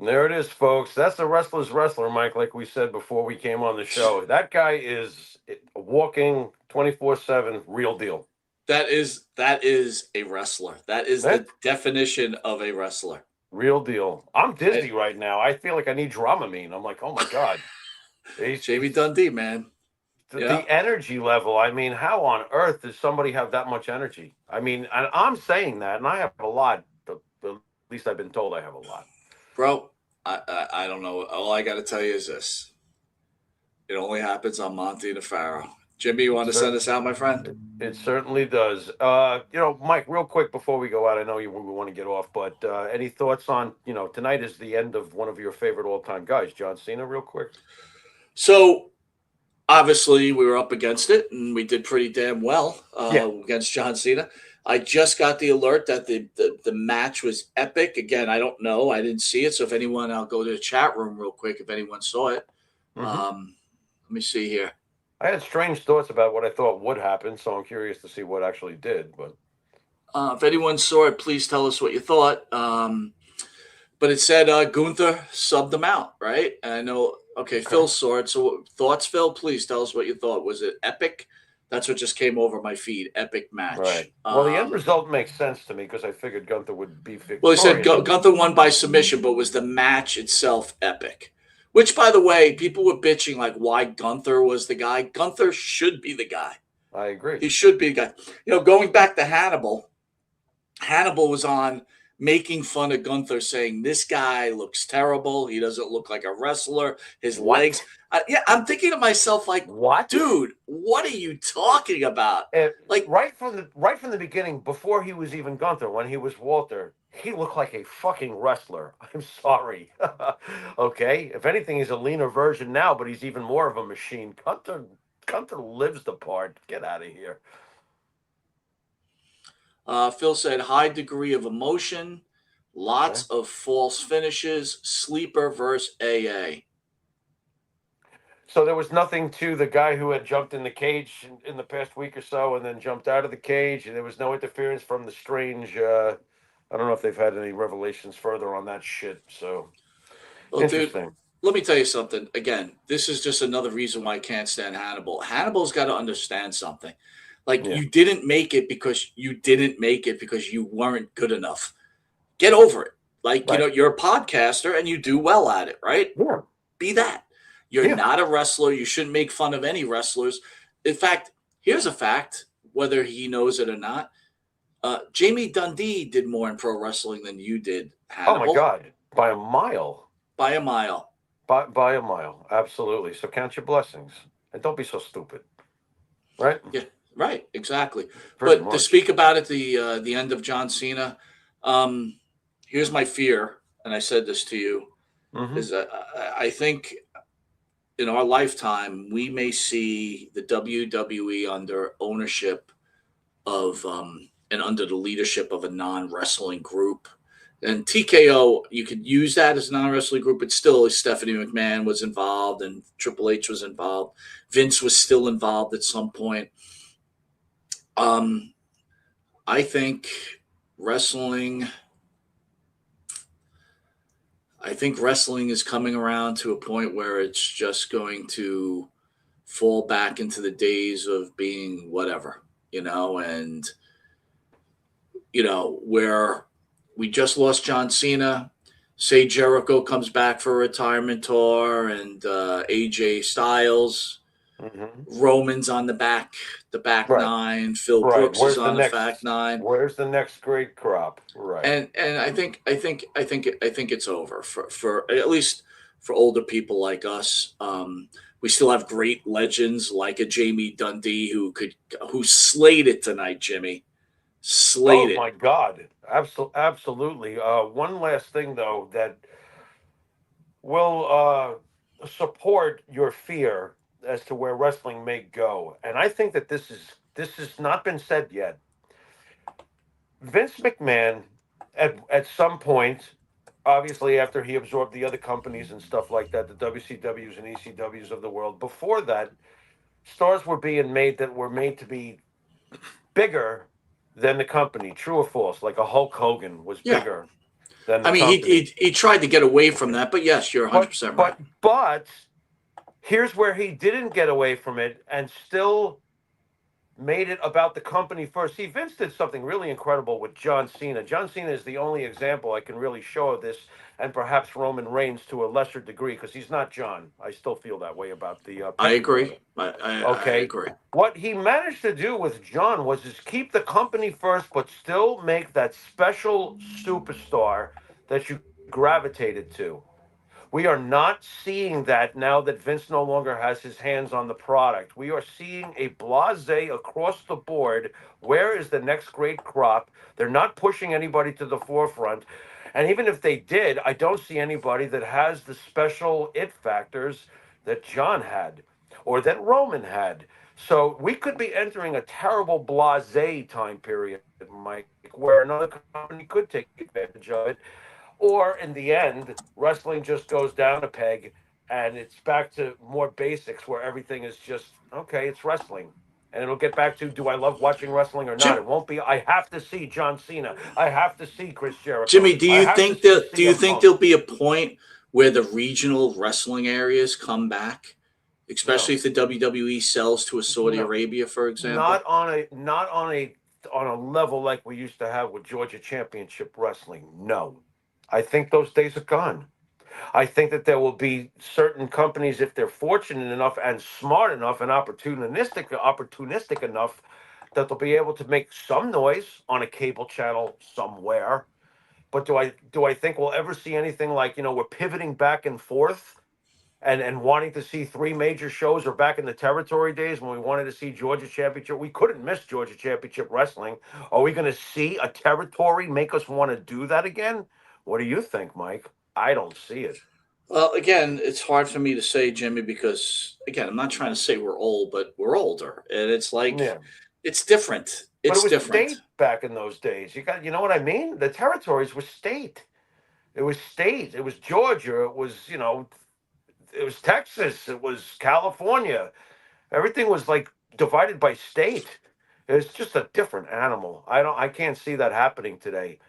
There it is, folks. That's the wrestler's wrestler, Mike. Like we said before we came on the show, that guy is a walking 24/7 real deal. That is a wrestler. That is Eh? the definition of a wrestler. Real deal. I'm dizzy right now. I feel like I need Dramamine. I'm like, oh my god. Jamie Dundee, man. The energy level. I mean, how on earth does somebody have that much energy? I mean, and I'm saying that, and I have a lot. At least I've been told I have a lot. Bro, I don't know. All I got to tell you is this: it only happens on Monte the Pharaoh. Jimmy, you want to send us out, my friend? It certainly does. Mike, real quick before we go out, I know we want to get off, but any thoughts on, tonight is the end of one of your favorite all-time guys, John Cena, real quick? So, obviously, we were up against it, and we did pretty damn well against John Cena. I just got the alert that the match was epic. Again, I don't know. I didn't see it. So, if anyone, I'll go to the chat room real quick if anyone saw it. Mm-hmm. Let me see here. I had strange thoughts about what I thought would happen, so I'm curious to see what actually did. But if anyone saw it, please tell us what you thought. But it said Gunther subbed him out, right? And I know, okay, Phil saw it. So thoughts, Phil? Please tell us what you thought. Was it epic? That's what just came over my feed. Epic match. Right. Well, the end result makes sense to me because I figured Gunther would be victorious. Well, he said Gunther won by submission, but was the match itself epic? Which, by the way, people were bitching like why Gunther was the guy. Gunther should be the guy. I agree. He should be the guy. Going back to Hannibal, Hannibal was on making fun of Gunther, saying this guy looks terrible. He doesn't look like a wrestler. His legs. I'm thinking to myself, like, what, dude? What are you talking about? Like right from the beginning, before he was even Gunther, when he was Walter, he looked like a fucking wrestler. I'm sorry. Okay, if anything, he's a leaner version now, but he's even more of a machine. Gunther lives the part. Get out of here. Phil said high degree of emotion, lots of false finishes, sleeper versus AA. So there was nothing to the guy who had jumped in the cage in the past week or so and then jumped out of the cage. And there was no interference from the strange. I don't know if they've had any revelations further on that shit. So interesting. Dude, let me tell you something. Again, this is just another reason why I can't stand Hannibal. Hannibal's got to understand something. Like, you didn't make it because you weren't good enough. Get over it. Like, you're a podcaster and you do well at it, right? Yeah. Be that. You're not a wrestler. You shouldn't make fun of any wrestlers. In fact, here's a fact, whether he knows it or not. Jamie Dundee did more in pro wrestling than you did, Hannibal. Oh, my God. By a mile. By a mile. By a mile. Absolutely. So count your blessings. And don't be so stupid. Right? Yeah. Right, exactly. Pretty but much. To speak about it, the end of John Cena, here's my fear, and I said this to you, is I think in our lifetime we may see the WWE under ownership of and under the leadership of a non-wrestling group. And TKO, you could use that as a non-wrestling group, but still Stephanie McMahon was involved and Triple H was involved. Vince was still involved at some point. I think wrestling is coming around to a point where it's just going to fall back into the days of being whatever, and where we just lost John Cena. Say Jericho comes back for a retirement tour and AJ Styles. Roman's on the back nine. Phil Brooks is on the back nine. Where's the next great crop? Right. And I think it's over for at least for older people like us. We still have great legends like a Jamie Dundee who slayed it tonight, Jimmy. Slayed it. Oh my God. Absolutely. One last thing though that will support your fear as to where wrestling may go. And I think that this has not been said yet. Vince McMahon at some point, obviously after he absorbed the other companies and stuff like that, the WCWs and ECWs of the world, before that, stars were being made that were made to be bigger than the company. True or false? Like a Hulk Hogan was bigger. than the I mean, company. he tried to get away from that, but yes, you're 100% right. But here's where he didn't get away from it and still made it about the company first. See, Vince did something really incredible with John Cena. John Cena is the only example I can really show of this, and perhaps Roman Reigns to a lesser degree, because he's not John. I still feel that way about the I pecking agree. order. I Okay. agree. What he managed to do with John was just keep the company first, but still make that special superstar that you gravitated to. We are not seeing that now that Vince no longer has his hands on the product. We are seeing a blase across the board. Where is the next great crop? They're not pushing anybody to the forefront. And even if they did, I don't see anybody that has the special it factors that John had or that Roman had. So we could be entering a terrible blase time period, Mike, where another company could take advantage of it, or in the end, wrestling just goes down a peg and it's back to more basics where everything is just, okay, it's wrestling. And it'll get back to, do I love watching wrestling or not? Jim, It won't be, I have to see John Cena. I have to see Chris Jericho. Jimmy, do I you have to think see that CM Punk. there'll be a point where the regional wrestling areas come back, especially No. if the WWE sells to a Saudi No. Arabia, for example? Not on a level like we used to have with Georgia Championship Wrestling. No. I think those days are gone. I think that there will be certain companies, if they're fortunate enough and smart enough and opportunistic enough, that they'll be able to make some noise on a cable channel somewhere. But do I think we'll ever see anything like, we're pivoting back and forth and wanting to see three major shows, or back in the territory days when we wanted to see Georgia Championship? We couldn't miss Georgia Championship Wrestling. Are we going to see a territory make us want to do that again? What do you think, Mike? I don't see it. Well, again, it's hard for me to say, Jimmy, because again, I'm not trying to say we're old, but we're older, and it's like Yeah. it's different. But it It's was different. state back in those days. You know what I mean? The territories were state. It was state. It was Georgia. It was, it was Texas. It was California. Everything was like divided by state. It's just a different animal. I can't see that happening today.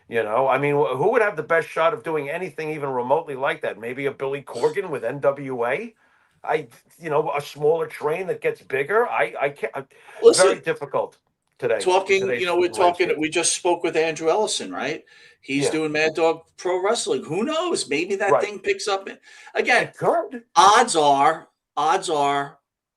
I mean, who would have the best shot of doing anything even remotely like that? Maybe a Billy Corgan with NWA. A smaller train that gets bigger. I can't. Very Listen, difficult today. In talking, today's we're talking. landscape. We just spoke with Andrew Ellison, right? He's Yeah, doing Mad Dog Pro Wrestling. Who knows? Maybe that right. thing picks up. Again, It could. odds are,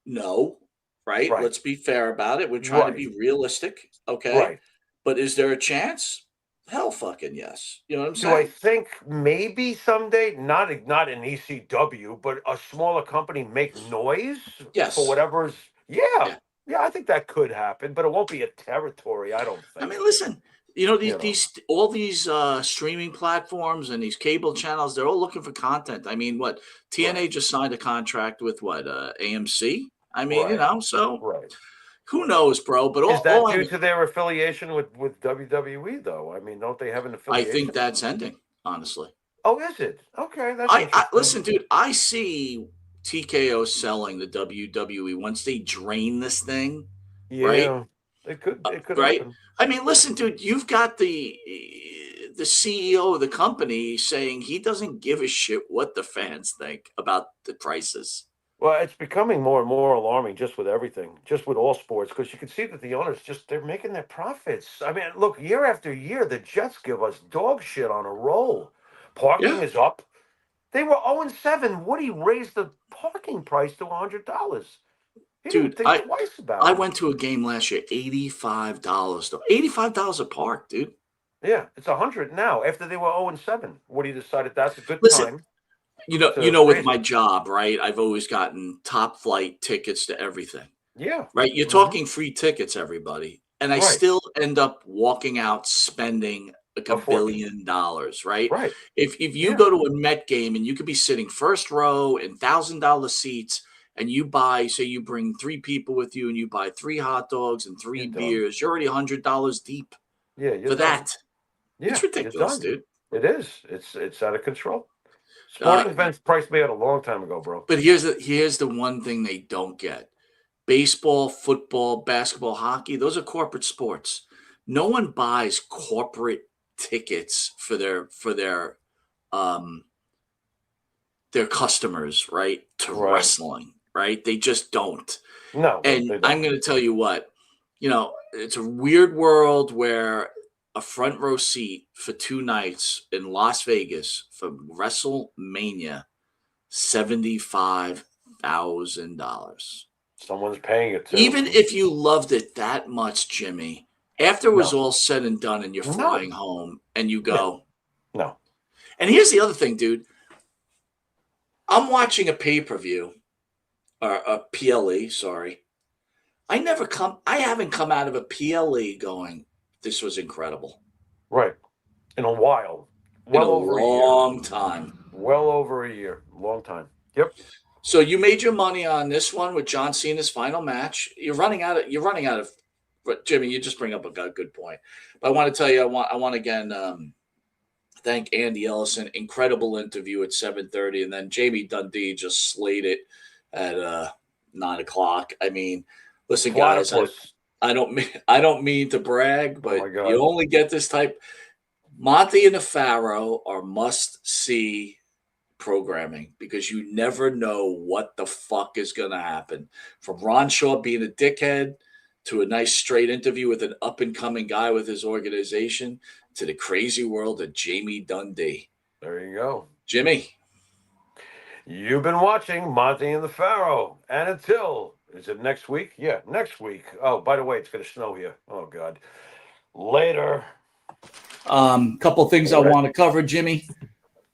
no, right? Right. Let's be fair about it. We're trying to Right. be realistic, okay? Right. But is there a chance? Hell, fucking yes. You know what I'm Do I saying? think maybe someday, not an ECW, but a smaller company make noise for Yes. whatever's? Yeah, Yeah. yeah, I think that could happen, but it won't be a territory. I don't I think. mean, listen. You know, These streaming platforms and these cable channels, they're all looking for content. I mean, what TNA right, just signed a contract with what AMC. I mean, right, so right. who knows, bro? But Is all that I due know, to their affiliation with WWE though? I mean, don't they have an I think affiliation? that's ending. Honestly, Oh, is it? Okay, that's I interesting. listen, dude. I see TKO selling the WWE once they drain this thing, right? Yeah, it could Right? happen. I mean, listen, dude, you've got the CEO of the company saying he doesn't give a shit what the fans think about the prices. Well, it's becoming more and more alarming just with everything, just with all sports, because you can see that the owners they're making their profits. I mean, look, year after year, the Jets give us dog shit on a roll. Parking Yeah, is up. They were 0-7. Woody raised the parking price to $100. He didn't dude, think twice about I it. went to a game last year, $85 though. $85 a park, dude. Yeah, it's 100 now. After they were 0-7, Woody decided that's a good Listen, time you to know, with raise my it. job, right? I've always gotten top flight tickets to everything. Yeah. Right? You're Hmm. talking free tickets, everybody. And I Right. still end up walking out spending like A fortune. $1 billion, right? Right. If you Yeah. go to a Met game and you could be sitting first row in $1,000 seats and you buy, say you bring three people with you and you buy three hot dogs and You're three done. beers, you're already $100 deep Yeah, you're for done. that. It's Yeah, you're ridiculous, done. dude. It is. It's out of control. Uh, Sporting events priced me out a long time ago, bro. but here's the one thing they don't get. Baseball, football, basketball, hockey, those are corporate sports. No one buys corporate tickets for their customers, right, to wrestling, right? They just don't. No, And they don't. I'm going to tell you what, it's a weird world where a front row seat for 2 nights in Las Vegas for WrestleMania, $75,000. Someone's paying it too. Even if you loved it that much, Jimmy, after it was all said and done and you're flying home and you go, no. And here's the other thing, dude. I'm watching a pay-per-view, or a PLE, sorry. I haven't come out of a PLE going, this was incredible. Right. In a while. Well over a long time. Well over a year. Long time. Yep. So you made your money on this one with John Cena's final match. You're running out of Jimmy, you just bring up a good point. But I want to tell you, I want again thank Andy Ellison. Incredible interview at 7:30, and then Jamie Dundee just slayed it at 9 o'clock. I mean, listen, guys, I don't mean to brag, but you only get this type. Monte the Pharaoh are must-see programming because you never know what the fuck is going to happen. From Ron Shaw being a dickhead to a nice straight interview with an up-and-coming guy with his organization to the crazy world of Jamie Dundee. There you go. Jimmy. You've been watching Monte and the Pharaoh. And until, is it next week? Yeah, next week. Oh, by the way, it's going to snow here. Oh, God. Later. Couple things I want to cover, Jimmy.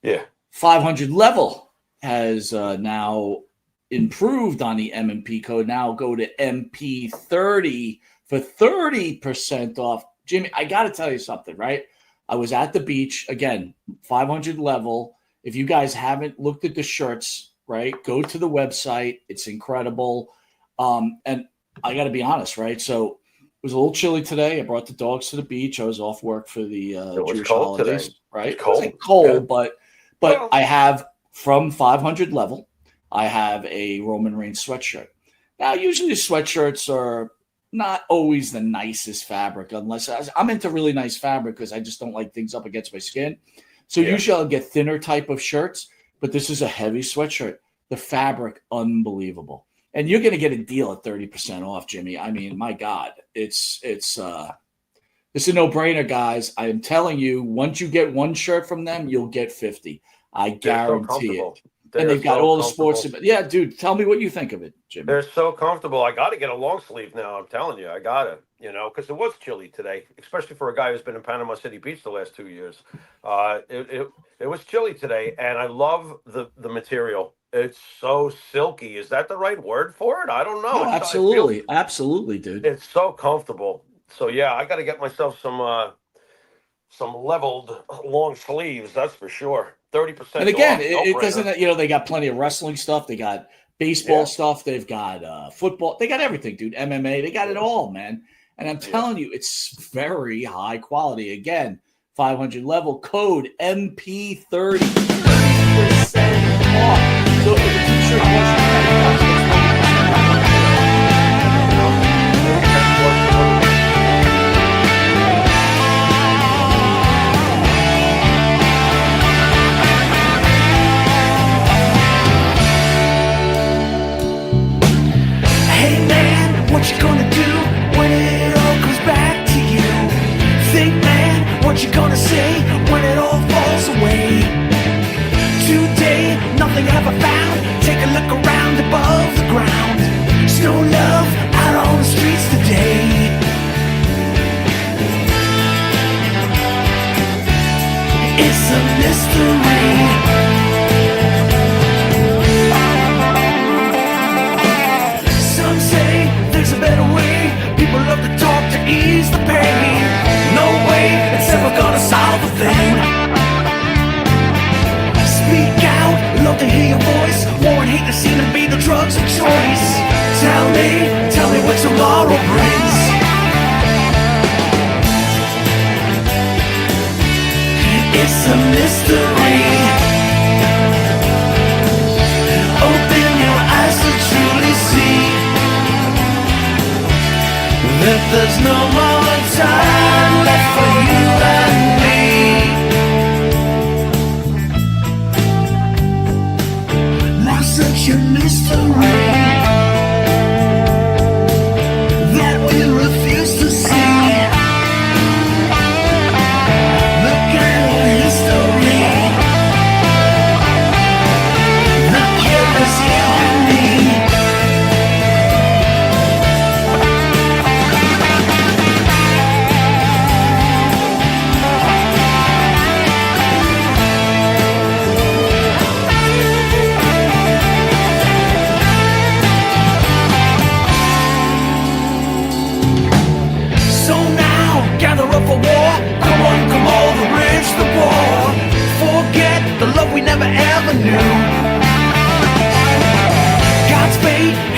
Yeah. 500 level has now improved on the M&P code. Now go to MP30 for 30% off. Jimmy, I got to tell you something, right? I was at the beach, again, 500 level. If you guys haven't looked at the shirts, right, go to the website. It's incredible. And I got to be honest, right? So it was a little chilly today. I brought the dogs to the beach. I was off work for the Jewish holidays, today. Right? It's cold. It was cold, yeah. but I have from 500 level, I have a Roman Reigns sweatshirt. Now, usually sweatshirts are not always the nicest fabric, unless I'm into really nice fabric because I just don't like things up against my skin. So usually I'll get thinner type of shirts, but this is a heavy sweatshirt. The fabric, unbelievable. And you're going to get a deal at 30% off, Jimmy. I mean, my God, it's a no-brainer, guys. I am telling you, once you get one shirt from them, you'll get 50. I guarantee it. And they've got all the sports. Yeah, dude, tell me what you think of it, Jimmy. They're so comfortable. I got to get a long sleeve now. I'm telling you, I got to, because it was chilly today, especially for a guy who's been in Panama City Beach the last 2 years. It was chilly today, and I love the material. It's so silky. Is that the right word for it? I don't know. No, absolutely. Absolutely, dude. It's so comfortable. So, yeah, I got to get myself some leveled long sleeves. That's for sure. 30%. And again, it doesn't, they got plenty of wrestling stuff. They got baseball stuff. They've got football. They got everything, dude. MMA. They got it all, man. And I'm telling you, it's very high quality. Again, 500 level code MP30. 30% off. So if a t-shirt Hey man, what you gonna do when it all comes back to you? Think man, what you gonna say when it all falls away? Today, nothing have I found. Take a look around above the ground. Snow love out on the streets today. It's a mystery. Some say there's a better way. People love to talk to ease the pain. No way it's ever gonna solve a thing. Speak out, love to hear your voice. War and hate to seem to be the drugs of choice. Tell me what tomorrow brings. It's a mystery. Open your eyes to truly see that there's no more time left for you and me.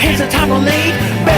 Here's a time to lead.